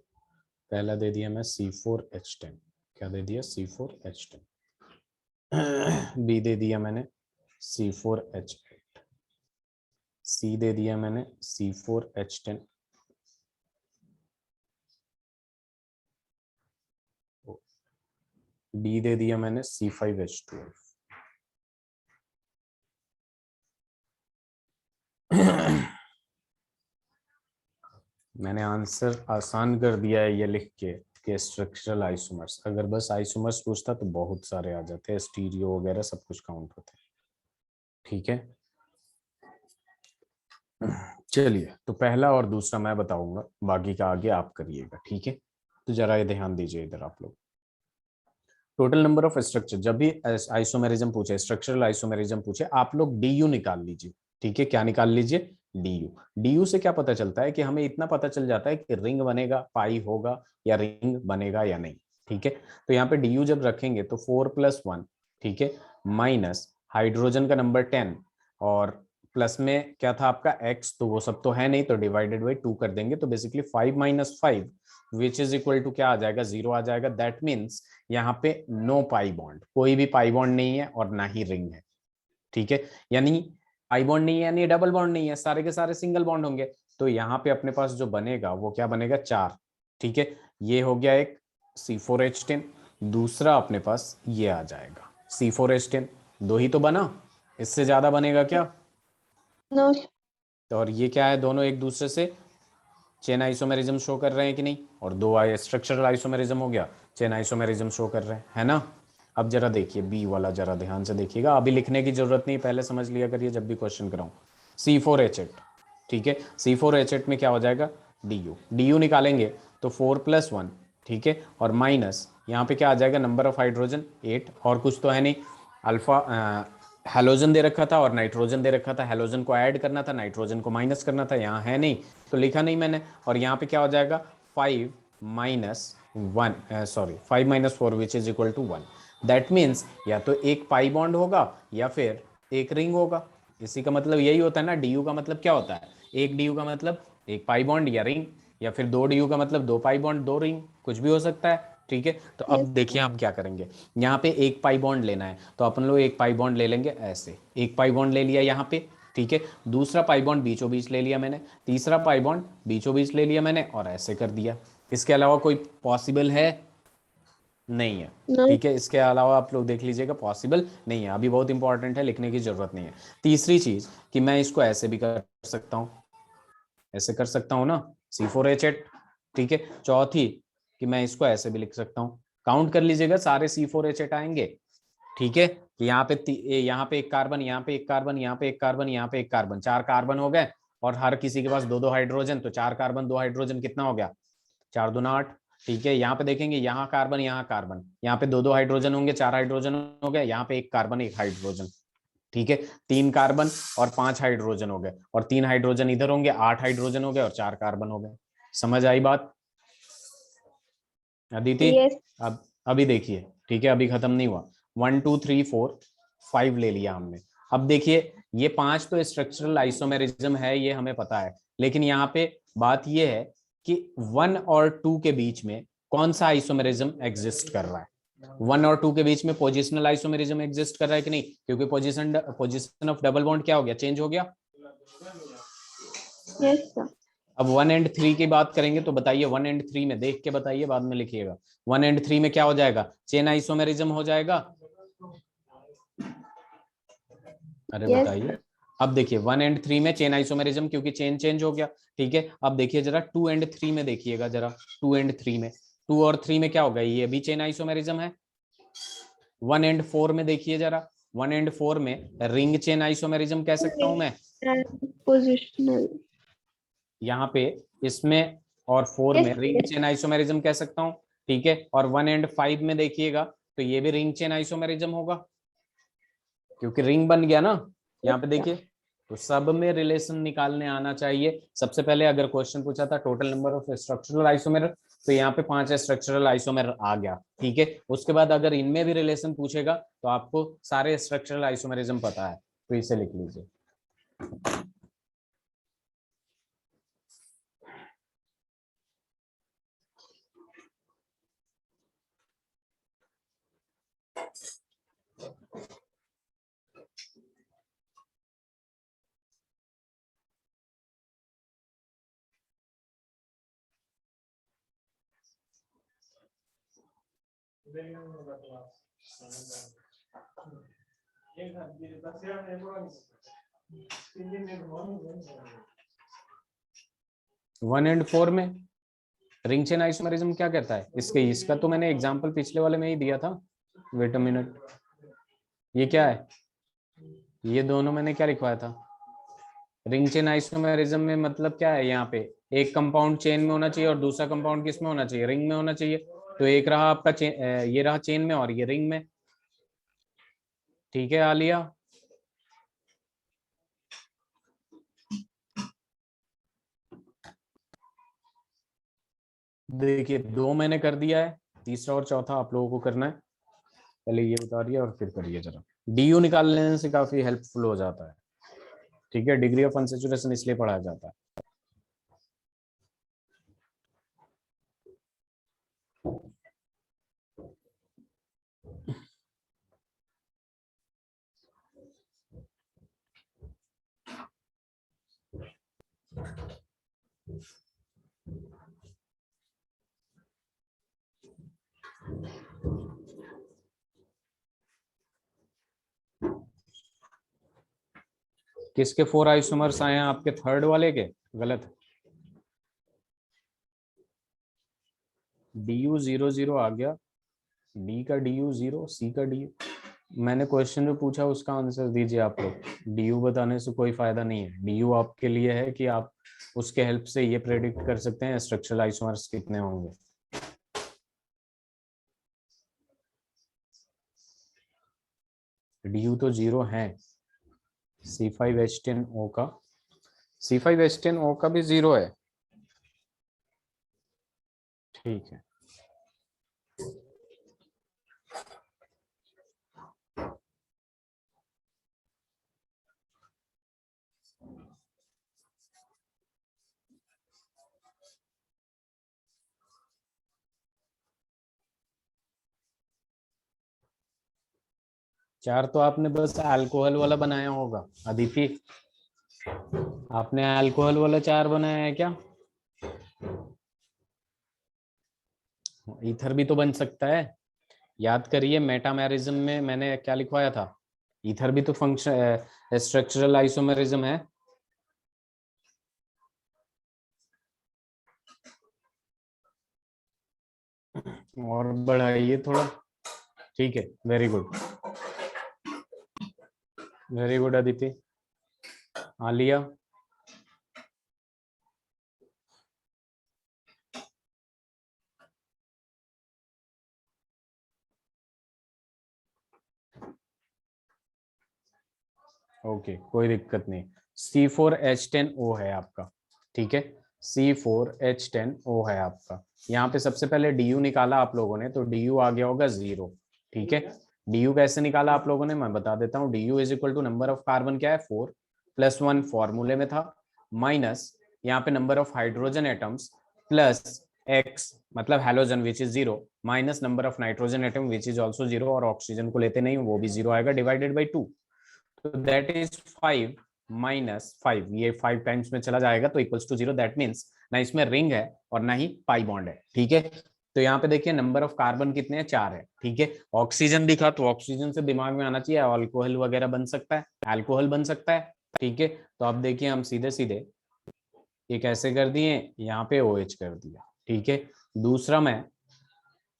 पहला दे दिया मैं C4H10। क्या दे दिया? C4H10। बी दे दिया मैंने C4H8। सी दे दिया मैंने C4H10। डी दे दिया मैंने C5H12। मैंने आंसर आसान कर दिया है ये लिख के कि स्ट्रक्चरल आइसोमर्स। अगर बस आइसोमर्स पूछता तो बहुत सारे आ जाते हैं, स्टीरियो वगैरह सब कुछ काउंट होते हैं। ठीक है, चलिए, तो पहला और दूसरा मैं बताऊंगा, बाकी का आगे आप करिएगा। ठीक है, तो जरा ये ध्यान दीजिए इधर आप लोग। टोटल नंबर ऑफ स्ट्रक्चर, जब भी आइसोमेरिज्म पूछे, स्ट्रक्चरल आइसोमेरिज्म पूछे, आप लोग डीयू निकाल लीजिए। ठीक है, क्या निकाल लीजिए? डीयू। डीयू से क्या पता चलता है कि हमें इतना पता चल जाता है कि रिंग बनेगा, पाई होगा, या रिंग बनेगा या नहीं। ठीक है, तो यहाँ पे डीयू जब रखेंगे तो 4+1, ठीक है, माइनस हाइड्रोजन का नंबर 10, और प्लस में क्या था आपका x, तो वो सब तो है नहीं, तो डिवाइडेड बाई 2 कर देंगे, तो basically 5 - 5 which is equal to क्या आ जाएगा? 0 आ जाएगा। दैट मीन्स यहाँ पे नो पाई बॉन्ड, कोई भी पाई बॉन्ड नहीं है और ना ही रिंग है। ठीक है, यानी पाई बॉन्ड नहीं है यानी डबल बॉन्ड नहीं है, सारे के सारे सिंगल बॉन्ड होंगे। तो यहाँ पे अपने पास जो बनेगा वो क्या बनेगा? 4। ठीक है, ये हो गया एक C4H10। दूसरा अपने पास ये आ जाएगा C4H10। दो ही तो बना, इससे ज्यादा बनेगा क्या? No. तो और ये क्या है? दोनों एक दूसरे से चेन आइसोमेरिज्म शो कर रहे हैं कि नहीं? और दो स्ट्रक्चरल आइसोमेरिज्म हो गया, चेन आइसोमेरिज्म शो कर रहे हैं, है ना? अब जरा देखिए बी वाला, जरा ध्यान से देखिएगा। अभी लिखने की जरूरत नहीं, पहले समझ लिया करिए जब भी क्वेश्चन कराऊं। C4H8, ठीक है, C4H8 में क्या हो जाएगा? DU। DU निकालेंगे तो 4+1, ठीक है, और माइनस यहाँ पे क्या आ जाएगा? नंबर ऑफ हाइड्रोजन 8, और कुछ तो है नहीं। अल्फा हेलोजन दे रखा था और नाइट्रोजन दे रखा था, हेलोजन को ऐड करना था, नाइट्रोजन को माइनस करना था, यहाँ है नहीं तो लिखा नहीं मैंने। और यहाँ पे क्या हो जाएगा? 5 - 4 which is equal to 1। That means या तो एक पाई बॉन्ड होगा या फिर एक रिंग होगा। इसी का मतलब यही होता है ना। डीयू का मतलब क्या होता है? एक डीयू का मतलब एक पाई बॉन्ड या रिंग, या फिर दो डीयू का मतलब दो पाई बॉन्ड दो रिंग, कुछ भी हो सकता है। ठीक है, तो अब Yes. देखिए हम क्या करेंगे। यहाँ पे एक पाई बॉन्ड लेना है तो अपन लोग एक पाई बॉन्ड ले लेंगे ऐसे, एक पाई बॉन्ड ले लिया यहाँ पे, ठीक है, दूसरा पाई बॉन्ड बीचों बीच ले लिया मैंने, तीसरा पाई बॉन्ड बीचों बीच ले लिया मैंने, और ऐसे कर दिया। इसके अलावा कोई पॉसिबल है? नहीं है। No. ठीक है, इसके अलावा आप लोग देख लीजिएगा, पॉसिबल नहीं है। अभी बहुत इंपॉर्टेंट है, लिखने की जरूरत नहीं है। तीसरी चीज कि मैं इसको ऐसे भी कर सकता हूं, ऐसे कर सकता हूं ना, C4H8। ठीक है। चौथी कि मैं इसको ऐसे भी लिख सकता हूं। काउंट कर लीजिएगा, सारे C4H8 आएंगे। ठीक है, कि यहाँ पे एक कार्बन, यहाँ पे एक कार्बन, यहाँ पे एक कार्बन, यहाँ पे एक कार्बन, 4 कार्बन हो गए। और हर किसी के पास 2-2 हाइड्रोजन, तो 4 कार्बन 2 हाइड्रोजन कितना हो गया? 4 दूना 8। ठीक है, यहाँ पे देखेंगे, यहाँ कार्बन, यहाँ कार्बन, यहाँ पे 2-2 हाइड्रोजन होंगे, 4 हाइड्रोजन हो गए। यहाँ पे एक कार्बन, एक हाइड्रोजन। ठीक है, 3 कार्बन और 5 हाइड्रोजन हो गए, और 3 हाइड्रोजन इधर होंगे, 8 हाइड्रोजन हो गए और 4 कार्बन हो गए। समझ आई बात अदिति? Yes. अब अभी देखिए, ठीक है, अभी खत्म नहीं हुआ। 1 2 3 4 5 ले लिया हमने। अब देखिए, ये 5 तो स्ट्रक्चरल आइसोमेरिज्म है, ये हमें पता है। लेकिन यहाँ पे बात ये है कि 1 और 2 के बीच में कौन सा आइसोमेरिज्म एग्जिस्ट कर रहा है? 1 और 2 के बीच में पोजिशनल आइसोमेरिज्म एग्जिस्ट कर रहा है कि नहीं? क्योंकि पोजिशन ऑफ डबल बॉन्ड क्या हो गया? चेंज हो गया। Yes, sir. अब 1 एंड 3 की बात करेंगे, तो बताइए 1 एंड 3 में, देख के बताइए, बाद में लिखिएगा। 1 एंड 3 में क्या हो जाएगा? चेन आइसोमेरिज्म हो जाएगा। अरे Yes, बताइए। sir. अब देखिए 1 एंड 3 में चेन आइसोमेरिज्म, क्योंकि चेन चेंज हो गया। ठीक है, अब देखिए जरा 2 एंड 3 में देखिएगा जरा। 2 एंड 3 में, 2 और 3 में क्या होगा? ये भी चेन आइसोमेरिज्म है। 1 एंड 4 में देखिए जरा। 1 एंड 4 में रिंग चेन आइसोमेरिज्म कह सकता हूं मैं Positional. यहाँ पे, इसमें और 4 Yes, में रिंग yes. चेन आइसोमेरिज्म कह सकता हूँ। ठीक है, और 1 एंड 5 में देखिएगा, तो ये भी रिंग चेन आइसोमेरिज्म होगा, क्योंकि रिंग बन गया ना। यहाँ पे देखिए, तो सब में रिलेशन निकालने आना चाहिए। सबसे पहले अगर क्वेश्चन पूछा था टोटल नंबर ऑफ स्ट्रक्चरल आइसोमेर, तो यहाँ पे 5 स्ट्रक्चरल आइसोमेर आ गया। ठीक है, उसके बाद अगर इनमें भी रिलेशन पूछेगा, तो आपको सारे स्ट्रक्चरल आइसोमेरिज्म पता है, तो इसे लिख लीजिए। वन एंड 4 में रिंग चेन आइसोमेरिज्म क्या कहता है? इसका तो मैंने एग्जांपल पिछले वाले में ही दिया था। वेट अ मिनट, ये क्या है? ये दोनों मैंने क्या लिखवाया था? रिंग चेन आइसोमेरिज्म में मतलब क्या है? यहाँ पे एक कंपाउंड चेन में होना चाहिए और दूसरा कंपाउंड किस में होना चाहिए? रिंग में होना चाहिए। तो एक रहा आपका ये रहा चेन में और ये रिंग में। ठीक है आलिया? देखिए 2 मैंने कर दिया है, तीसरा और चौथा आप लोगों को करना है। पहले ये उतारिए और फिर करिए जरा। DU निकालने से काफी हेल्पफुल हो जाता है। ठीक है, डिग्री ऑफ अनसैचुरेशन इसलिए पढ़ाया जाता है। किसके 4 आइसोमर्स आए हैं आपके? थर्ड वाले के? गलत। DU 0 आ गया, D का DU 0, C का DU। मैंने क्वेश्चन जो पूछा उसका आंसर दीजिए आप लोग। DU बताने से कोई फायदा नहीं है। DU आपके लिए है कि आप उसके हेल्प से ये प्रेडिक्ट कर सकते हैं स्ट्रक्चरल आइसोमर्स कितने होंगे। DU तो 0 है। C5H10O का, C5H10O का भी 0 है। ठीक है, चार तो आपने बस अल्कोहल वाला बनाया होगा अदिति। आपने अल्कोहल वाला 4 बनाया है क्या? ईथर भी तो बन सकता है। याद करिए मेटामेरिज्म में मैंने क्या लिखवाया था, ईथर भी तो फंक्शन स्ट्रक्चरल आइसोमेरिज्म है। और बढ़ाइए थोड़ा। ठीक है, very good, very good Aditi. Alia. Okay, कोई दिक्कत नहीं। C4H10O है आपका, ठीक है, C4H10O है आपका। यहाँ पे सबसे पहले DU निकाला आप लोगों ने, तो DU आ गया होगा 0, ठीक है। DU कैसे निकाला आप लोगों ने, मैं बता देता हूँ। DU is equal to number of carbon क्या है 4 प्लस 1 फॉर्मूले में था, माइनस यहाँ पे number of hydrogen atoms plus X मतलब halogen which is 0 minus number of nitrogen atom which is also 0, और ऑक्सीजन को लेते नहीं वो भी 0 आएगा, डिवाइडेड बाई 2। तो दैट इज 5 माइनस 5, ये 5 टाइम्स में चला जाएगा तो इक्वल्स टू 0। दैट मीन्स ना इसमें रिंग है और ना ही पाई बॉन्ड है, ठीक है। तो यहाँ पे देखिए नंबर ऑफ कार्बन कितने हैं, 4 है, ठीक है। ऑक्सीजन दिखा तो ऑक्सीजन से दिमाग में आना चाहिए अल्कोहल वगैरह बन सकता है, अल्कोहल बन सकता है, ठीक है। तो अब देखिए हम सीधे सीधे ये कैसे कर दिए, यहाँ पे OH कर दिया, ठीक है। दूसरा मैं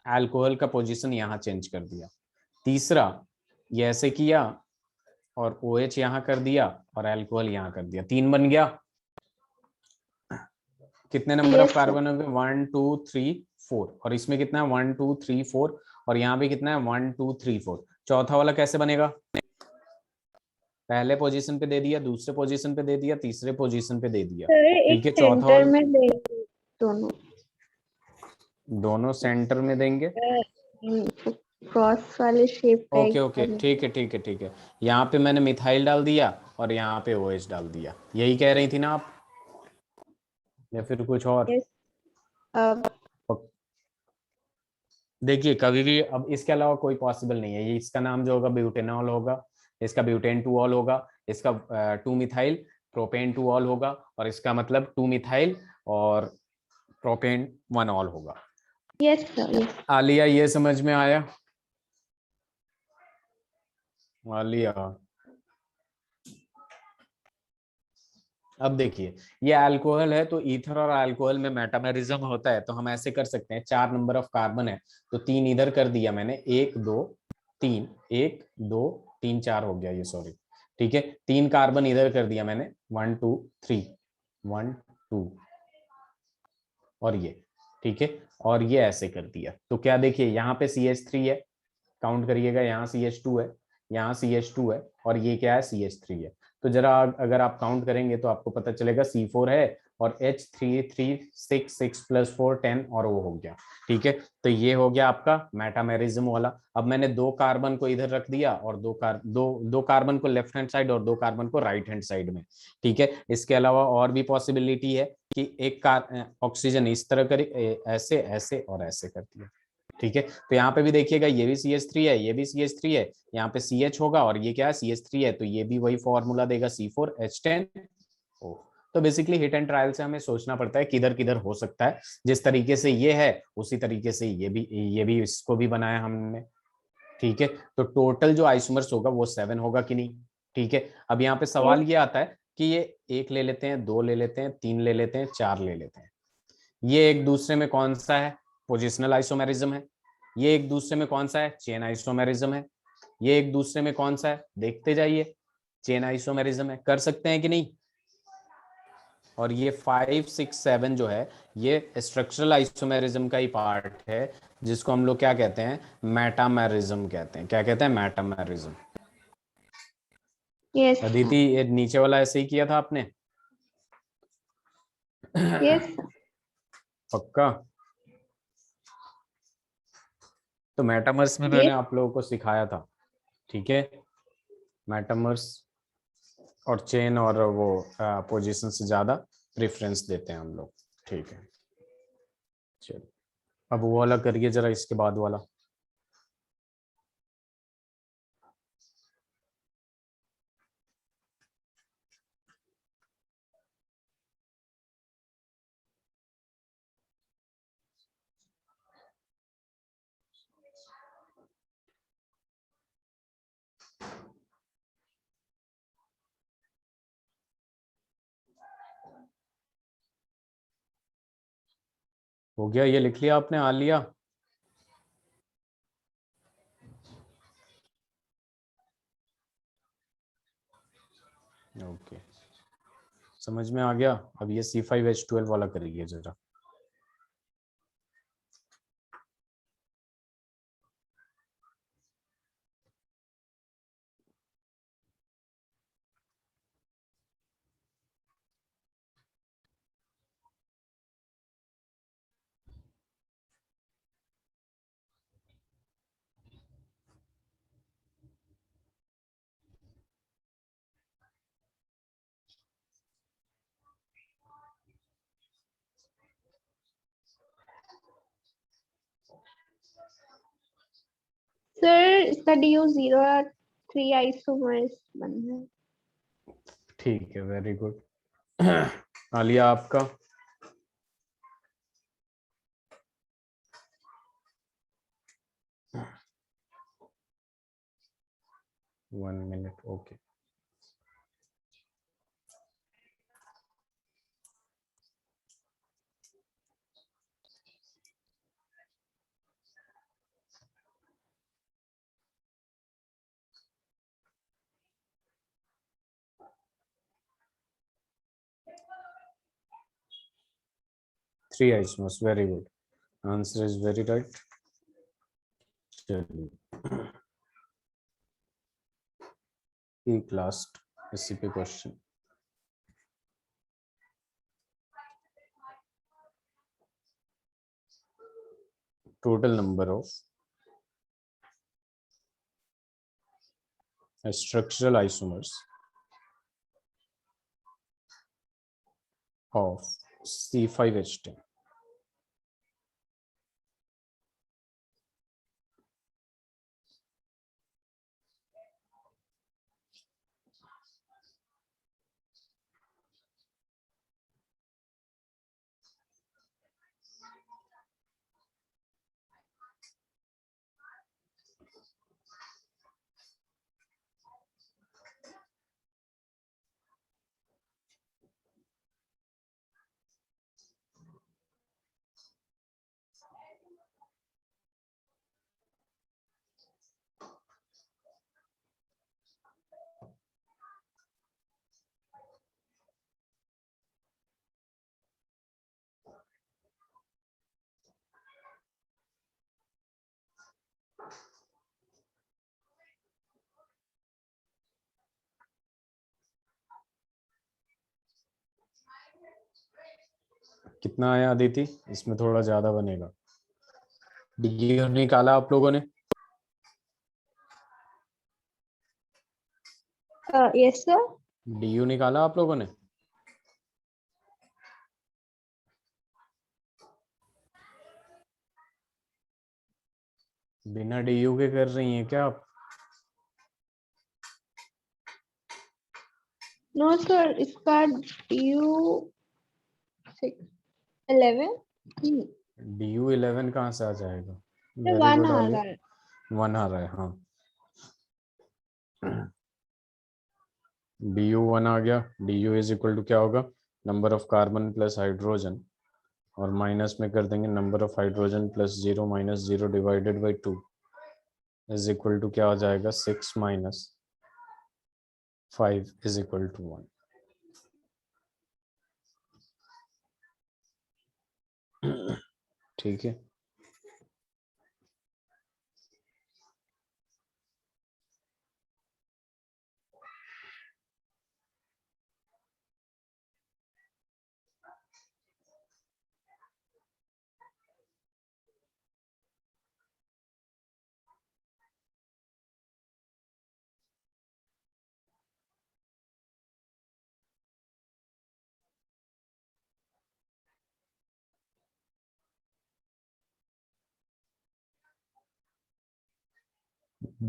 अल्कोहल का पोजीशन यहाँ चेंज कर दिया। तीसरा ये ऐसे किया और OH यहाँ कर दिया और अल्कोहल यहाँ कर दिया, 3 बन गया। कितने number of yes sir. Carbon हो गए, 1 2 3 4, और इसमें कितना है 1 2 3 4, और यहाँ भी कितना है 1 2 3 4। चौथा वाला कैसे बनेगा, पहले पोजीशन पे दे दिया, दूसरे पोजीशन पे दे दिया, तीसरे पोजीशन पे दे दिया, सर ठीक एक है। चौथा सेंटर वाला में देंगे दोनों, दोनों सेंटर में देंगे। क्रॉस वाले शेप का ओके एक ओके, बने। ठीक है ठीक है ठीक है। यहाँ पे मैंने मिथाइल डाल दिया और यहाँ पे OH डाल दिया, यही कह रही थी ना आप, या फिर कुछ और। यस। अब देखिए कभी भी अब इसके अलावा कोई पॉसिबल नहीं है, ये इसका नाम जो होगा ब्यूटेनॉल होगा, इसका ब्यूटेन टू ऑल होगा, इसका 2 मिथाइल प्रोपेन टू ऑल होगा, और इसका मतलब 2 मिथाइल और प्रोपेन 1 ऑल होगा। Yes sir yes. आलिया ये समझ में आया, आलिया। अब देखिए ये अल्कोहल है, तो ईथर और अल्कोहल में मेटामेरिज्म होता है, तो हम ऐसे कर सकते हैं, 4 नंबर ऑफ कार्बन है तो 3 इधर कर दिया मैंने, 1 2 3, 1 2 3 4 हो गया ये, सॉरी, ठीक है। 3 कार्बन इधर कर दिया मैंने, 1 2 3, 1 2 और ये, ठीक है। और ये ऐसे कर दिया, तो क्या देखिए यहाँ पे CH3 है, काउंट करिएगा, यहाँ CH2 है, यहाँ CH2 है, और ये क्या है CH3 है। तो जरा अगर आप काउंट करेंगे तो आपको पता चलेगा C4 है, और H3 3 6 6 प्लस 4 10, और वो हो गया, ठीक है। तो ये हो गया आपका मेटामेरिज्म वाला। अब मैंने 2 कार्बन को इधर रख दिया और दो कार्बन को लेफ्ट हैंड साइड और 2 कार्बन को राइट हैंड साइड में, ठीक है। इसके अलावा और भी पॉसिबिलिटी है कि एक ऑक्सीजन इस तरह कर, ऐसे ऐसे और ऐसे कर दिया, ठीक है। तो यहाँ पे भी देखिएगा ये भी CH3 है, ये भी CH3 है, यहाँ पे CH होगा, और ये क्या है CH3 है, तो ये भी वही फॉर्मूला देगा C4H10O। तो बेसिकली हिट एंड ट्रायल से हमें सोचना पड़ता है किधर किधर हो सकता है, जिस तरीके से ये है उसी तरीके से ये भी इसको भी बनाया हमने, ठीक है। तो टोटल जो आइसोमर्स होगा वो 7 होगा कि नहीं, ठीक है। अब यहाँ पे सवाल यस ये आता है कि ये 1 ले लेते हैं, 2 ले लेते हैं, 3 ले लेते हैं, 4 ले लेते हैं, ये एक दूसरे में कौन सा है, पोजिशनल आइसोमेरिज्म है। ये एक दूसरे में कौन सा है, चेन आइसोमेरिज्म है। ये एक दूसरे में कौन सा है, देखते जाइए, चेन आइसोमेरिज्म है, कर सकते हैं कि नहीं। और ये 5 6 7 जो है ये स्ट्रक्चरल आइसोमेरिज्म का ही पार्ट है, जिसको हम लोग क्या कहते हैं, मेटामेरिज्म कहते हैं। क्या कहते हैं, मेटामेरिज्म। यस अदिति ये नीचे वाला ऐसे ही किया था आपने। यस। पक्का। तो मेटामर्स में मैंने यस आप लोगों को सिखाया था, ठीक है। मेटामर्स और चेन और वो पोजीशन से ज्यादा प्रेफरेंस देते हैं हम लोग, ठीक है। चलो अब वो वाला करिए जरा, इसके बाद वाला। हो गया, ये लिख लिया आपने आलिया? ओके, समझ में आ गया। अब ये C5H12 वाला करिए जरा। सर इसका DU 0 और 3 आइसोमर्स बन रहा है। ठीक है, वेरी गुड। आलिया आपका? One minute, okay. Three isomers, very good, answer is very right. चलिए, एक लास्ट इसी पे question. Total number of structural isomers of C5H10. कितना आया अदिति? इसमें थोड़ा ज्यादा बनेगा। DU निकाला आप लोगों ने? Yes sir. DU निकाला आप लोगों ने? बिना DU के कर रही हैं क्या आप? नो सर, इसका DU 11 DU 11 कहाँ से आ जाएगा? वेरी 1 गुड आ आलिया, रहा है। 1 आ रहा है, हाँ। DU 1 आ गया। DU इज इक्वल टू क्या होगा? Number of carbon plus hydrogen, और माइनस में कर देंगे number of hydrogen plus 0 minus 0 divided by 2 is equal to क्या आ जाएगा? 6 माइनस 5 इज इक्वल टू 1। ठीक है,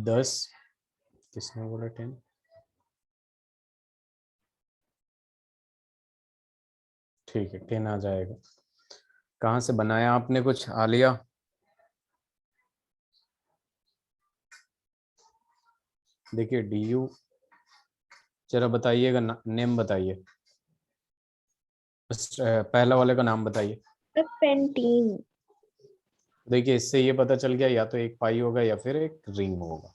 दस, किसने बोला 10? ठीक है, 10 आ जाएगा। कहाँ से बनाया आपने कुछ आलिया? देखिए DU, जरा बताइएगा, नेम बताइए, पहला वाले का नाम बताइए। पेंटीन। देखिए इससे ये पता चल गया या तो एक पाई होगा या फिर एक रिंग होगा,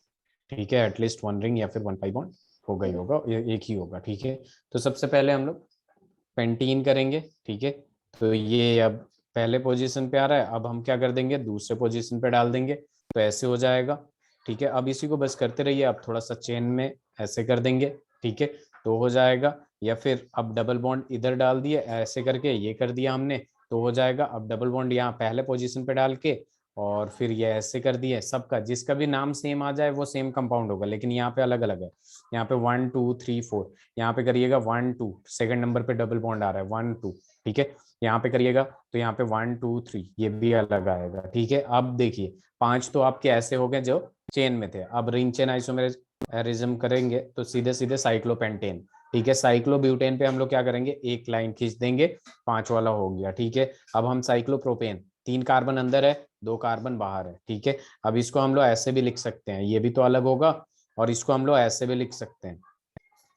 ठीक है, एटलीस्ट वन रिंग या फिर वन पाई बॉन्ड होगा ही होगा, एक ही होगा, ठीक है। तो सबसे पहले हम लोग पेंटीन करेंगे, ठीक है। तो ये अब पहले पोजीशन पे आ रहा है, अब हम क्या कर देंगे, दूसरे पोजीशन पे डाल देंगे, तो ऐसे हो जाएगा, ठीक है। अब इसी को बस करते रहिए, अब थोड़ा सा चेन में ऐसे कर देंगे, ठीक है, तो हो जाएगा। या फिर अब डबल बॉन्ड इधर डाल दिए ऐसे करके, ये कर दिया हमने, तो हो जाएगा। अब डबल बॉन्ड यहाँ पहले पोजीशन पे डाल के और फिर ये ऐसे कर दिए, सबका जिसका भी नाम सेम आ जाए वो सेम कंपाउंड होगा, लेकिन यहाँ पे अलग अलग है। यहाँ पे 1 2 3 4, यहाँ पे करिएगा 1 2, सेकंड नंबर पे डबल बॉन्ड आ रहा है 1 2, ठीक है। यहाँ पे करिएगा तो यहाँ पे 1 2 3 ये भी अलग आएगा, ठीक है। अब देखिए 5 तो आपके ऐसे हो गए जो चेन में थे। अब रिंग चेन आइसोमेरिज्म करेंगे तो सीधे सीधे साइक्लोपेंटेन, ठीक है। साइक्लोब्यूटेन पे हम लोग क्या करेंगे, एक लाइन खींच देंगे, 5 वाला हो गया, ठीक है। अब हम साइक्लोप्रोपेन, 3 कार्बन अंदर है 2 कार्बन बाहर है, ठीक है। अब इसको हम लोग ऐसे भी लिख सकते हैं, ये भी तो अलग होगा, और इसको हम लोग ऐसे भी लिख सकते हैं,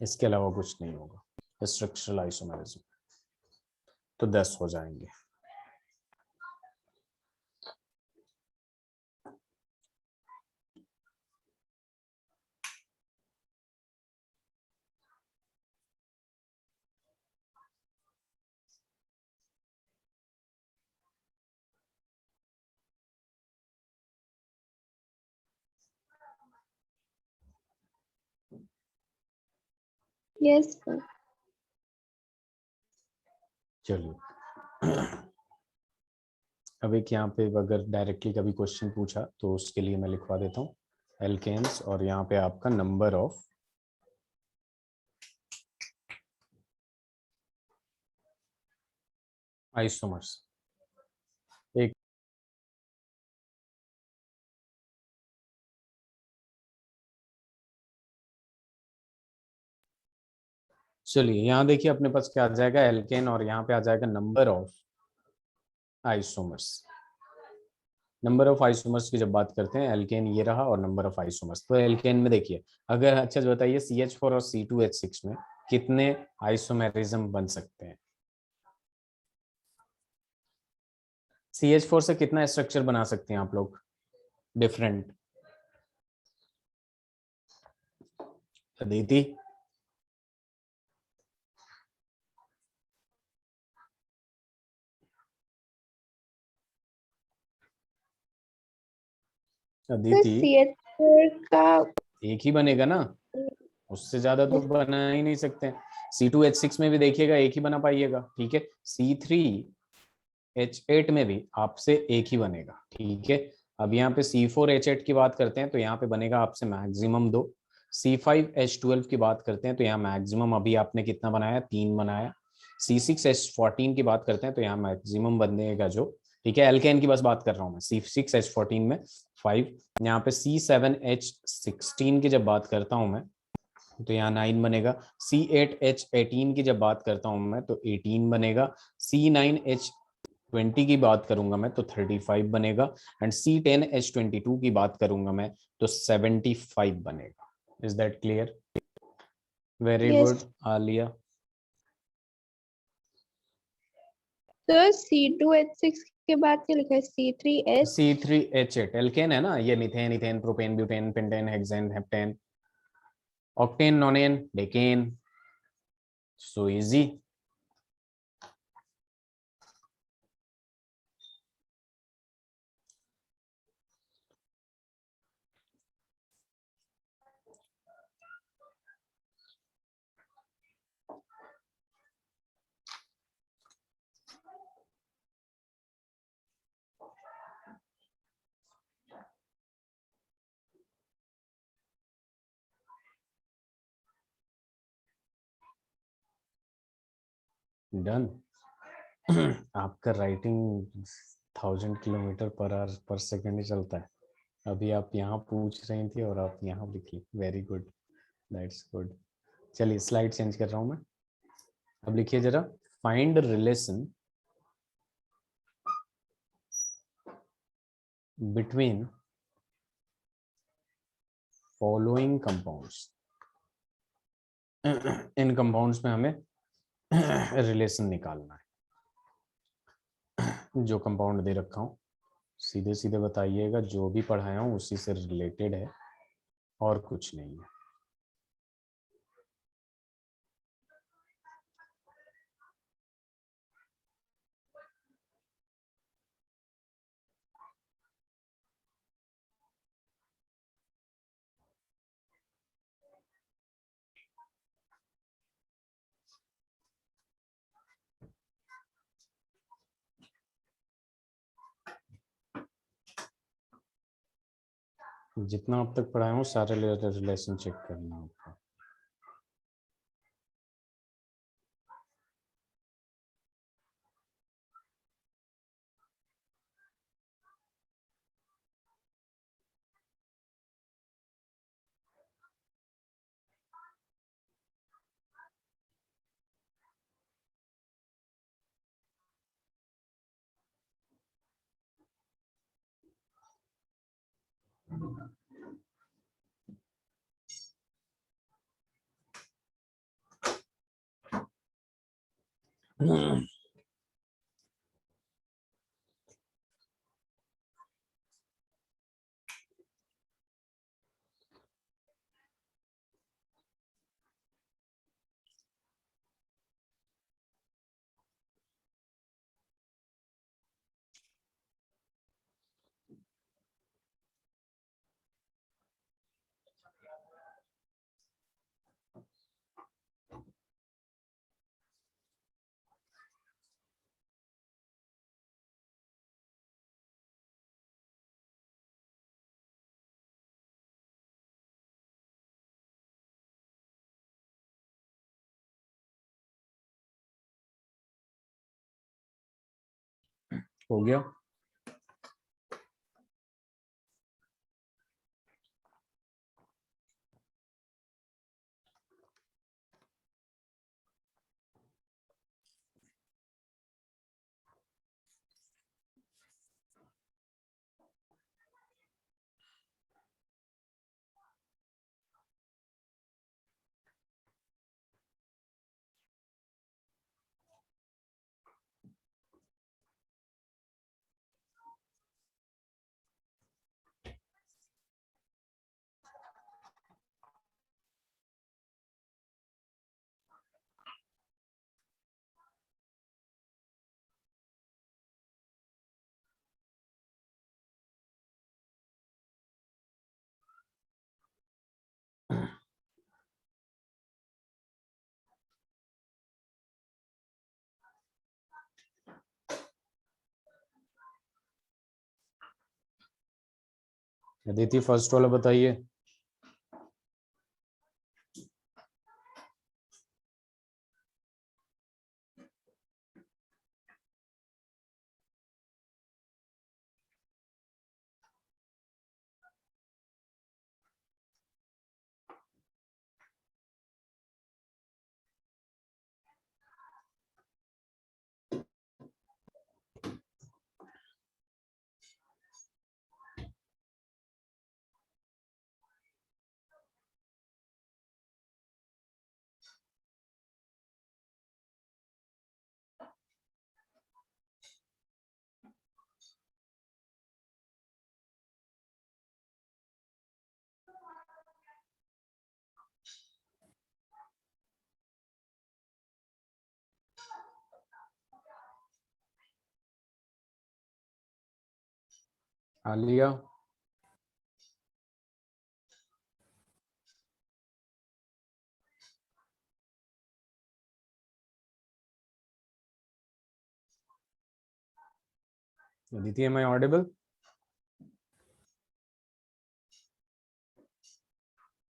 इसके अलावा कुछ नहीं होगा, स्ट्रक्चरल आइसोमेरिज्म। तो 10 हो जाएंगे। Yes sir. चलिए अब एक यहाँ पे अगर डायरेक्टली कभी क्वेश्चन पूछा तो उसके लिए मैं लिखवा देता हूँ एल्केन्स, और यहाँ पे आपका नंबर ऑफ आइसोमर्स। एक चलिए यहाँ देखिए अपने पास क्या आ जाएगा, एल्केन, और यहाँ पे आ जाएगा number of isomers. Number of isomers की जब बात करते हैं, एल्केन ये रहा और नंबर ऑफ आइसोमर्स। तो एल्केन में देखिए, अगर अच्छा जो बताइए CH4 और C2H6 में कितने आइसोमेरिज्म बन सकते हैं। CH4 से कितना स्ट्रक्चर बना सकते हैं आप लोग डिफरेंट। अदिति, तो अदिति, CH4 का एक ही बनेगा ना, उससे ज्यादा तो बना ही नहीं सकते। C2H6 में भी देखिएगा एक ही बना पाइएगा, ठीक है। C3H8 में भी आपसे एक ही बनेगा, ठीक है। अब यहाँ पे C4H8 की बात करते हैं तो यहाँ पे बनेगा आपसे मैक्सिमम 2। C5H12 की बात करते हैं तो यहाँ मैक्सिमम अभी आपने कितना बनाया, 3 बनाया। C6H14 की बात करते हैं तो यहाँ मैक्सिमम बनेगा जो, ठीक है। एल्केन की बस बात कर रहा हूँ मैं, C6H14 में 5। यहाँ पे C7H16 की जब बात करता हूँ मैं तो यहाँ 9 बनेगा। C8H18 की जब बात करता हूँ मैं तो 18 बनेगा। C9H20 की बात करूंगा मैं तो 35 बनेगा। एंड C10H22 की बात करूंगा मैं तो 75 बनेगा। Is that clear? Very yes. Good Alia. तो C2H6 के बाद क्या लिखा है, C3H? C3H8 एल्केन है ना, ये methane, ethane, propane, butane, pentane, hexane, heptane, octane, नोनेन, decane. So easy. Done. आपका राइटिंग 1000 किलोमीटर पर आवर पर सेकेंड ही चलता है। अभी आप यहाँ पूछ रही थी और आप यहाँ लिखी, वेरी गुड, दैट्स गुड। चलिए स्लाइड चेंज कर रहा हूँ मैं। अब लिखिए जरा, find relation between following compounds. इन कंपाउंड्स में हमें रिलेशन निकालना है। जो कंपाउंड दे रखा हूँ सीधे सीधे बताइएगा, जो भी पढ़ाया हूँ उसी से रिलेटेड है और कुछ नहीं है। जितना अब तक पढ़ाया हूँ सारे रिलेशन चेक करना आपको। हो गया। अदिति फर्स्ट वाला बताइए। Alia, Aditi am I audible?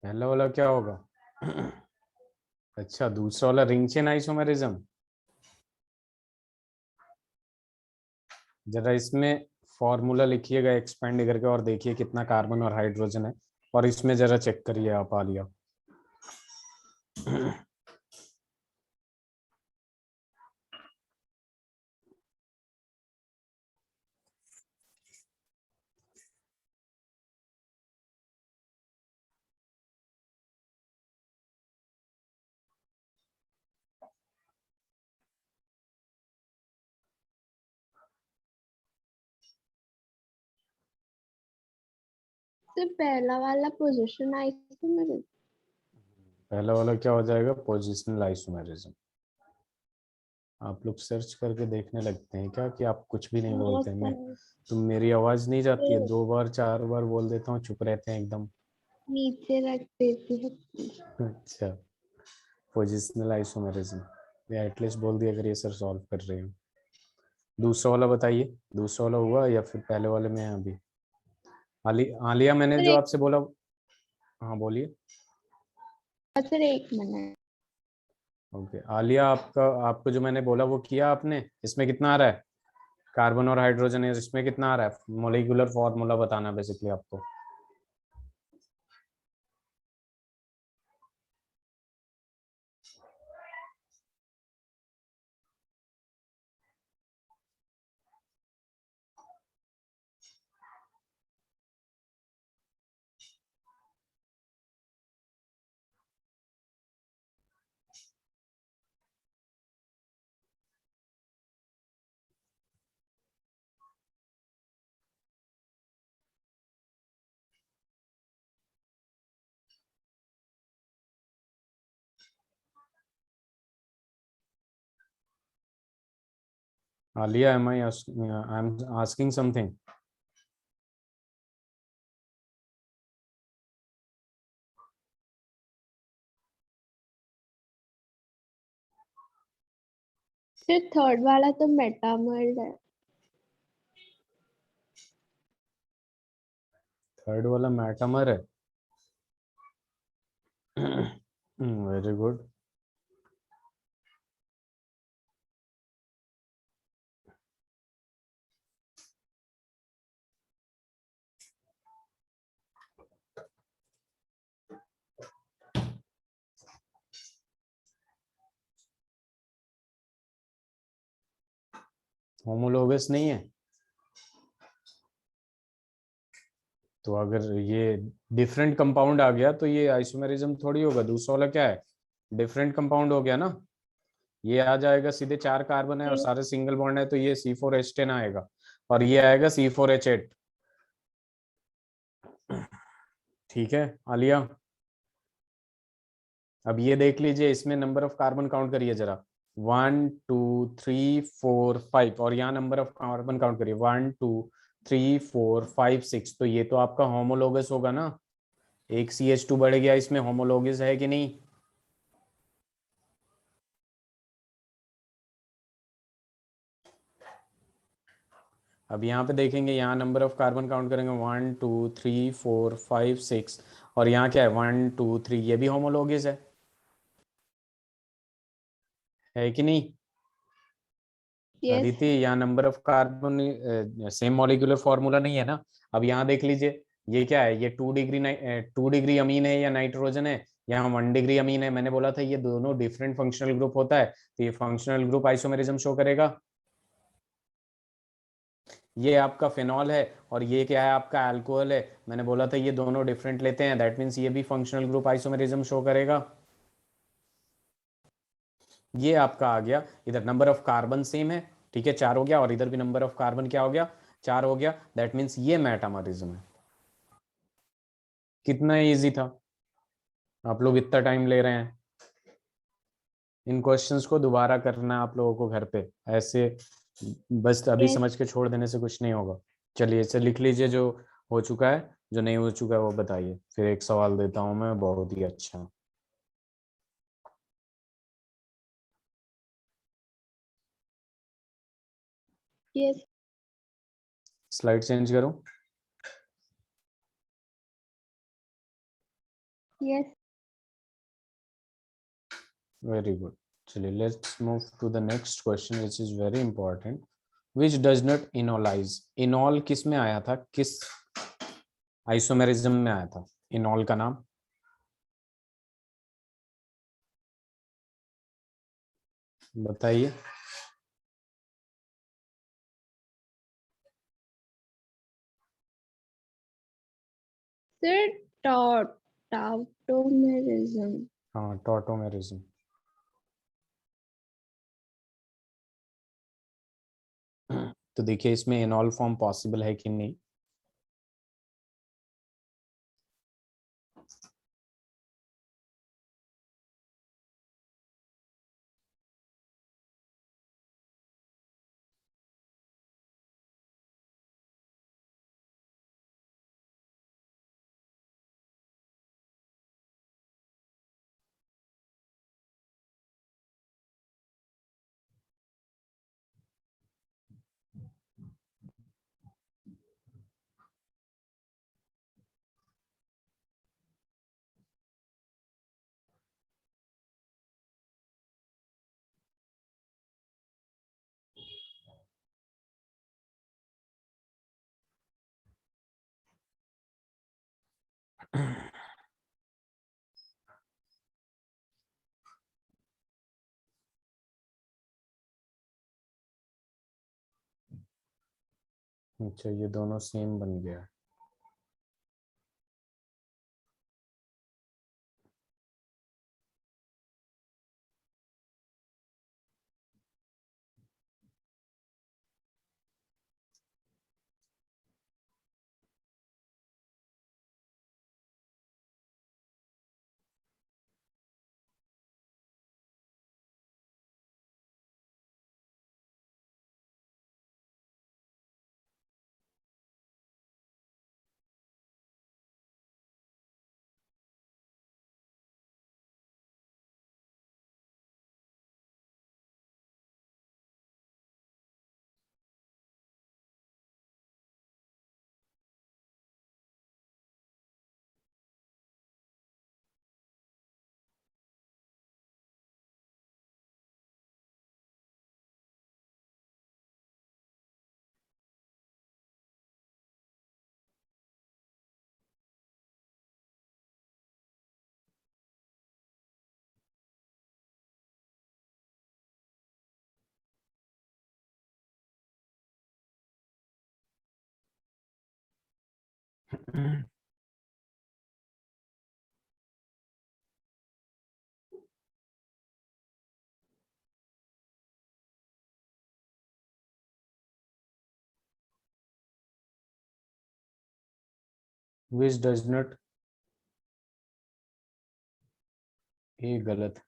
पहला वाला क्या होगा? अच्छा, दूसरा वाला रिंग चेन आइसोमेरिज्म। जरा इसमें फॉर्मूला लिखिएगा एक्सपेंड करके और देखिए कितना कार्बन और हाइड्रोजन है, और इसमें जरा चेक करिए आप आलिया। तो पहला वाला पोजीशन आइसोमेरिज्म। पहला वाला क्या हो जाएगा? Positional isomerism. आप लोग सर्च करके देखने लगते हैं क्या कि आप कुछ भी नहीं हाँ बोलते हैं? मैं सर, तुम मेरी आवाज नहीं जाती है? तो 2 बार 4 बार बोल देता हूँ, चुप रहते हैं एकदम। नीचे रख देती है। अच्छा, पोजिशनल आइसोमेरिज्म, ये एटलीस्ट बोल दिया अगर ये सर सॉल्व कर रहे हो। दूसरा वाला बताइए, दूसरा वाला हुआ या फिर पहले वाले में है अभी? आलिया, मैंने सर जो एक आपसे बोला। हाँ बोलिए। सर एक मिनट। ओके आलिया, आपको जो मैंने बोला वो किया आपने? इसमें कितना आ रहा है? कार्बन और हाइड्रोजन है, इसमें कितना आ रहा है? मोलिकुलर फॉर्मूला बताना बेसिकली आपको। Alia, I am asking something. Sir third वाला तो मेटामर्ड है। थर्ड वाला मैटामर है। Very good. होमोलोगस नहीं है? तो अगर ये डिफरेंट कंपाउंड आ गया तो ये आइसोमेरिज्म थोड़ी होगा। दूसरा वाला क्या है? डिफरेंट कंपाउंड हो गया ना। ये आ जाएगा सीधे 4 कार्बन है और सारे सिंगल बॉन्ड है, तो ये C4H10 आएगा और ये आएगा C4H8। ठीक है आलिया, अब ये देख लीजिए, इसमें नंबर ऑफ कार्बन काउंट करिए जरा। 1 2 3 4 5, और यहाँ नंबर ऑफ कार्बन काउंट करिए 1 2 3 4 5 6। तो ये तो आपका होमोलोगस होगा ना। एक CH2 बढ़ गया, इसमें होमोलोगस है कि नहीं? अब यहाँ पे देखेंगे, यहाँ नंबर ऑफ कार्बन काउंट करेंगे 1 2 3 4 5 6, और यहाँ क्या है 1 2 3, ये भी होमोलोगस है कि नहीं? यस। अदिति, यहाँ number of carbon same molecular formula नहीं है ना। अब यहाँ देख लीजिए, ये क्या है? ये 2 डिग्री अमीन है या नाइट्रोजन है? यहाँ 1 डिग्री अमीन है। मैंने बोला था ये दोनों डिफरेंट फंक्शनल ग्रुप होता है, तो ये फंक्शनल ग्रुप आइसोमेरिज्म शो करेगा। ये आपका फिनॉल है और ये क्या है? आपका अल्कोहल है। मैंने बोला था ये दोनों डिफरेंट लेते हैं, दैट मीन्स ये भी फंक्शनल ग्रुप आइसोमेरिज्म शो करेगा। ये आपका आ गया, इधर नंबर ऑफ कार्बन सेम है, ठीक है 4 हो गया, और इधर भी नंबर ऑफ कार्बन क्या हो गया? 4 हो गया। दैट मीन्स ये मेटामरिज्म है। कितना इजी था? आप लोग इतना टाइम ले रहे हैं। इन क्वेश्चंस को दोबारा करना आप लोगों को घर पे, ऐसे बस अभी यस। समझ के छोड़ देने से कुछ नहीं होगा। चलिए इसे लिख लीजिए, जो हो चुका है, जो नहीं हो चुका है वो बताइए। फिर एक सवाल देता हूं मैं, बहुत ही अच्छा। यस। स्लाइड चेंज करूं? यस। Very good. चलिए let's move to the next question which is very important. Which does not enolise. Enol किस में आया था, किस आइसोमेरिज्म में आया था इनॉल का नाम? बताइए। सर टाउटोमेरिज्म। हाँ, टॉटोमेरिज्म। तो देखिए इसमें इनॉल फॉर्म पॉसिबल है कि नहीं। अच्छा, ये दोनों सेम बन गया। विच डज नॉट, ये गलत।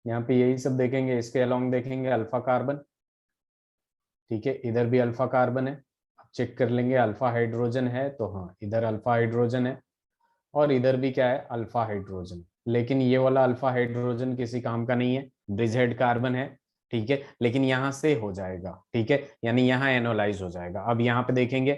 यहाँ पे यही सब देखेंगे, इसके अलोंग देखेंगे अल्फा कार्बन, ठीक है, इधर भी अल्फा कार्बन है। अब चेक कर लेंगे अल्फा हाइड्रोजन है तो हाँ, इधर अल्फा हाइड्रोजन है, और इधर भी क्या है, अल्फा हाइड्रोजन। लेकिन ये वाला अल्फा हाइड्रोजन किसी काम का नहीं है, ब्रिज हेड कार्बन है, ठीक है, लेकिन यहाँ से हो जाएगा, ठीक है, यानी यहाँ एनोलाइज हो जाएगा। अब यहाँ पे देखेंगे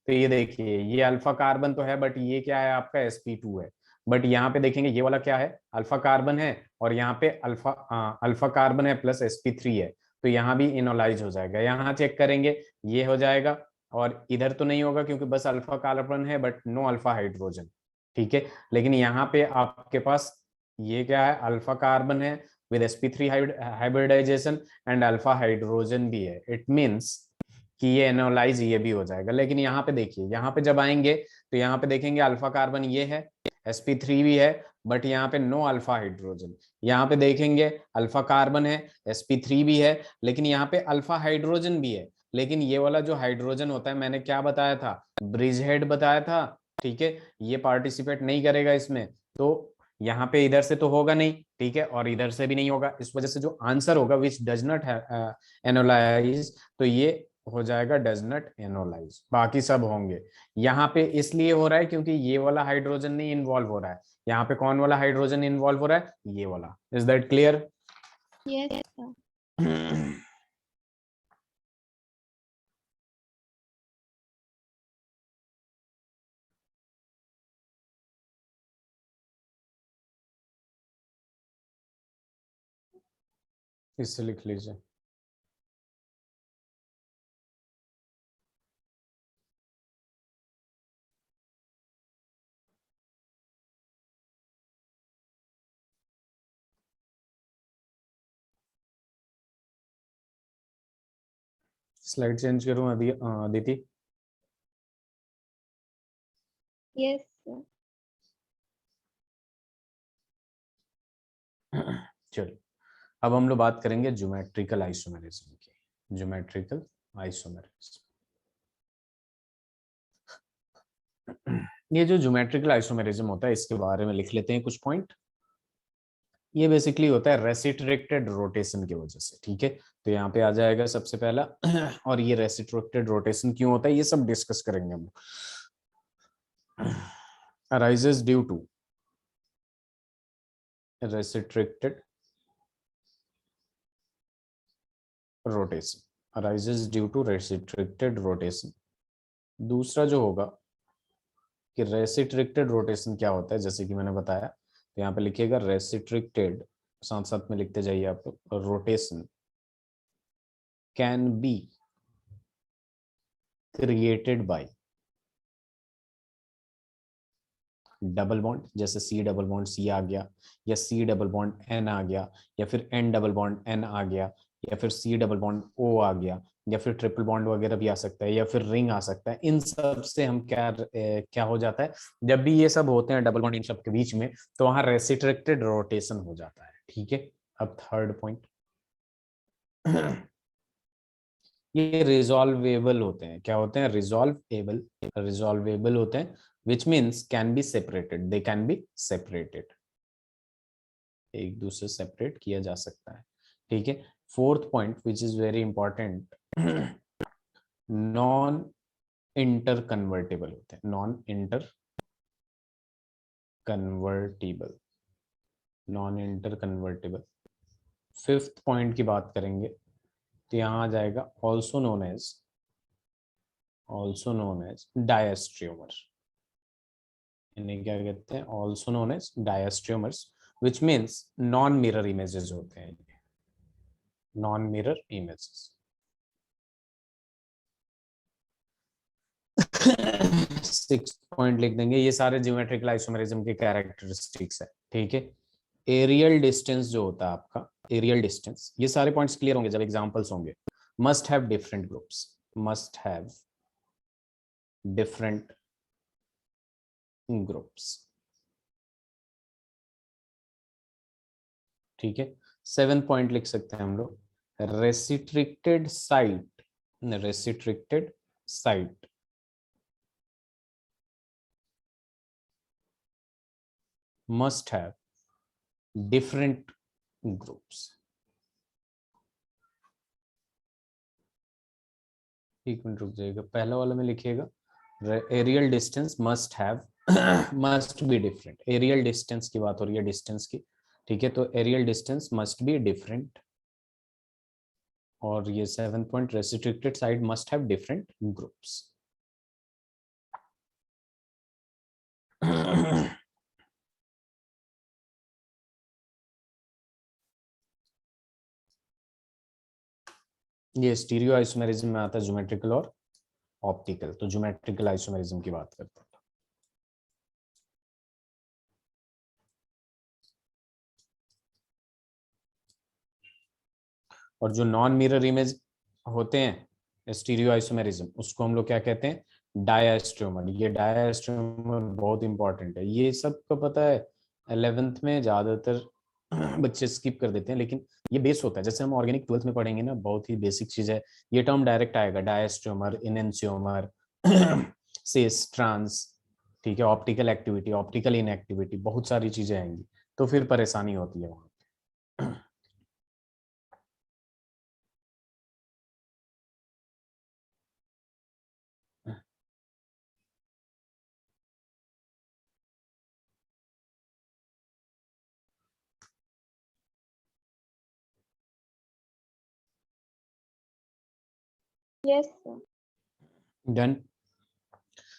तो ये देखिए, ये अल्फा कार्बन तो है, बट ये क्या है आपका sp2 है। बट यहाँ पे देखेंगे ये वाला क्या है, अल्फा कार्बन है, और यहाँ पे अल्फा कार्बन है प्लस sp3 है, तो यहाँ भी इनोलाइज हो जाएगा। यहाँ चेक करेंगे, ये हो जाएगा, और इधर तो नहीं होगा क्योंकि बस अल्फा कार्बन है बट नो अल्फा हाइड्रोजन, ठीक है। लेकिन यहाँ पे आपके पास ये क्या है, अल्फा कार्बन है with sp3 hybridization and alpha hydrogen भी है। इट मीन्स कि ये एनोलाइज ये भी हो जाएगा। लेकिन यहाँ पे देखिए, यहाँ पे जब आएंगे तो यहाँ पे देखेंगे अल्फा कार्बन ये है, sp3 भी है, बट यहाँ पे नो अल्फा हाइड्रोजन। यहाँ पे देखेंगे अल्फा कार्बन है, sp3 भी है, लेकिन यहाँ पे अल्फा हाइड्रोजन भी है। लेकिन ये वाला जो हाइड्रोजन होता है, मैंने क्या बताया था, ब्रिज हेड बताया था, ठीक है, ये पार्टिसिपेट नहीं करेगा इसमें, तो यहाँ पे इधर से तो होगा नहीं, ठीक है, और इधर से भी नहीं होगा। इस वजह से जो आंसर होगा विच डज नॉट एनोलाइज, तो ये हो जाएगा डज नॉट एनोलाइज, बाकी सब होंगे। यहाँ पे इसलिए हो रहा है क्योंकि ये वाला हाइड्रोजन नहीं इन्वॉल्व हो रहा है। यहाँ पे कौन वाला हाइड्रोजन इन्वॉल्व हो रहा है, ये वाला। Is that clear? Yes, sir. इससे लिख लीजिए। स्लाइड चेंज करूं अभी अदिति? Yes, sir. चलो, अब हम लोग बात करेंगे ज्योमेट्रिकल आइसोमेरिज्म की। ज्योमेट्रिकल आइसोमेरिज्म, ये जो ज्योमेट्रिकल आइसोमेरिज्म होता है इसके बारे में लिख लेते हैं कुछ पॉइंट। ये बेसिकली होता है रेसिट्रिक्टेड रोटेशन की वजह से, ठीक है। तो यहाँ पे आ जाएगा सबसे पहला और ये रेसिट्रिक्टेड रोटेशन क्यों होता है ये सब डिस्कस करेंगे हम। Arises due to restricted rotation, arises due to restricted rotation. दूसरा जो होगा कि रेसिट्रिक्टेड रोटेशन क्या होता है, जैसे कि मैंने बताया, तो यहाँ पे लिखिएगा रेसिट्रिक्टेड, साथ साथ में लिखते जाइए आप, rotation can be created by double bond, जैसे सी डबल बॉन्ड सी आ गया, या सी डबल बॉन्ड एन आ गया, या फिर एन डबल बॉन्ड एन आ गया, या फिर सी डबल बॉन्ड ओ आ गया, या फिर ट्रिपल बॉन्ड वगैरह भी आ सकता है, या फिर रिंग आ सकता है। इन सब से हम क्या हो जाता है, जब भी ये सब होते हैं डबल बॉन्ड इन सब के बीच में, तो वहां रेसिस्ट्रिक्टेड रोटेशन हो जाता है। ठीक है, अब थर्ड पॉइंट, ये रिजॉल्वेबल होते हैं। क्या होते हैं? रिजॉल्वेबल। रिजॉल्वेबल होते हैं which means can be separated, they can be separated, एक दूसरे सेपरेट किया जा सकता है। ठीक है, fourth point which is very important, non inter convertible होते हैं, non inter convertible, non inter convertible. Fifth point की बात करेंगे तो यहां आ जाएगा ऑल्सो नोन एज डायस्ट्रियोमर। इन्हें क्या कहते हैं? Also known as diastereomers, which means non mirror images होते हैं, non mirror images. Six point लिख देंगे, ये सारे ज्योमेट्रिकल आइसोमेरिज्म के कैरेक्टरिस्टिक्स है। ठीक है, एरियल डिस्टेंस जो होता है आपका, एरियल डिस्टेंस, ये सारे पॉइंट्स क्लियर होंगे जब एग्जांपल्स होंगे। Must have different groups, must have different groups. ठीक है, 7 पॉइंट लिख सकते हैं हम लोग, restricted site, restricted site must have different groups। एक मिनट रुक जाइएगा, पहला वाला में लिखिएगा aerial distance must have must be different. Aerial distance की बात हो रही है, डिस्टेंस की। ठीक है, तो aerial distance must be different, और ये 7th point, restricted side must have different groups. ये स्टीरियो आइसोमेरिज्म में आता है, ज्योमेट्रिकल और ऑप्टिकल। तो ज्योमेट्रिकल आइसोमेरिज्म की बात करते हैं। और जो नॉन मिरर इमेज होते हैं स्टीरियो आइसोमेरिज्म, उसको हम लोग क्या कहते हैं? डायस्ट्रोमर। ये डायस्ट्रोमर बहुत इंपॉर्टेंट है, ये सबको पता है। 11th में ज्यादातर बच्चे स्किप कर देते हैं, लेकिन ये बेस होता है। जैसे हम ऑर्गेनिक 12th में पढ़ेंगे ना, बहुत ही बेसिक चीज है, ये टर्म डायरेक्ट आएगा, डायस्ट्रोमर, इनेंशियोमर, सिस, ट्रांस। ठीक है, ऑप्टिकल एक्टिविटी, ऑप्टिकल इनएक्टिविटी, बहुत सारी चीजें आएंगी, तो फिर परेशानी होती है वहां। Yes, sir. डन।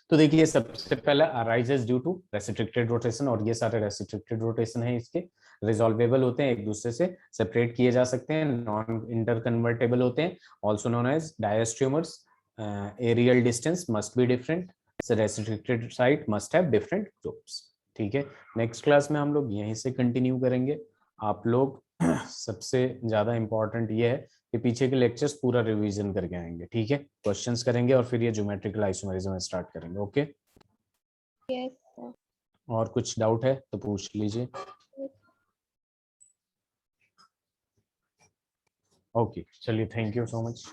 तो देखिए, सबसे पहला arises due to restricted rotation, और ये सारे रेस्ट्रिक्टेड रोटेशन है इसके, रिजॉल्वेबल होते हैं, एक दूसरे से सेपरेट किए जा सकते हैं, नॉन इंटर कन्वर्टेबल होते हैं, also known as diastereomers. Aerial distance must be different, restricted site must have different groups. ठीक है, नेक्स्ट क्लास में हम लोग यहीं से कंटिन्यू करेंगे। आप लोग सबसे ज्यादा इंपॉर्टेंट ये है कि पीछे के लेक्चर्स पूरा रिवीजन करके आएंगे। ठीक है, क्वेश्चंस करेंगे और फिर ये ज्योमेट्रिकल आइसोमेरिज्म स्टार्ट करेंगे। Okay, Yes, sir. और कुछ डाउट है तो पूछ लीजिए। ओके, चलिए, थैंक यू सो मच।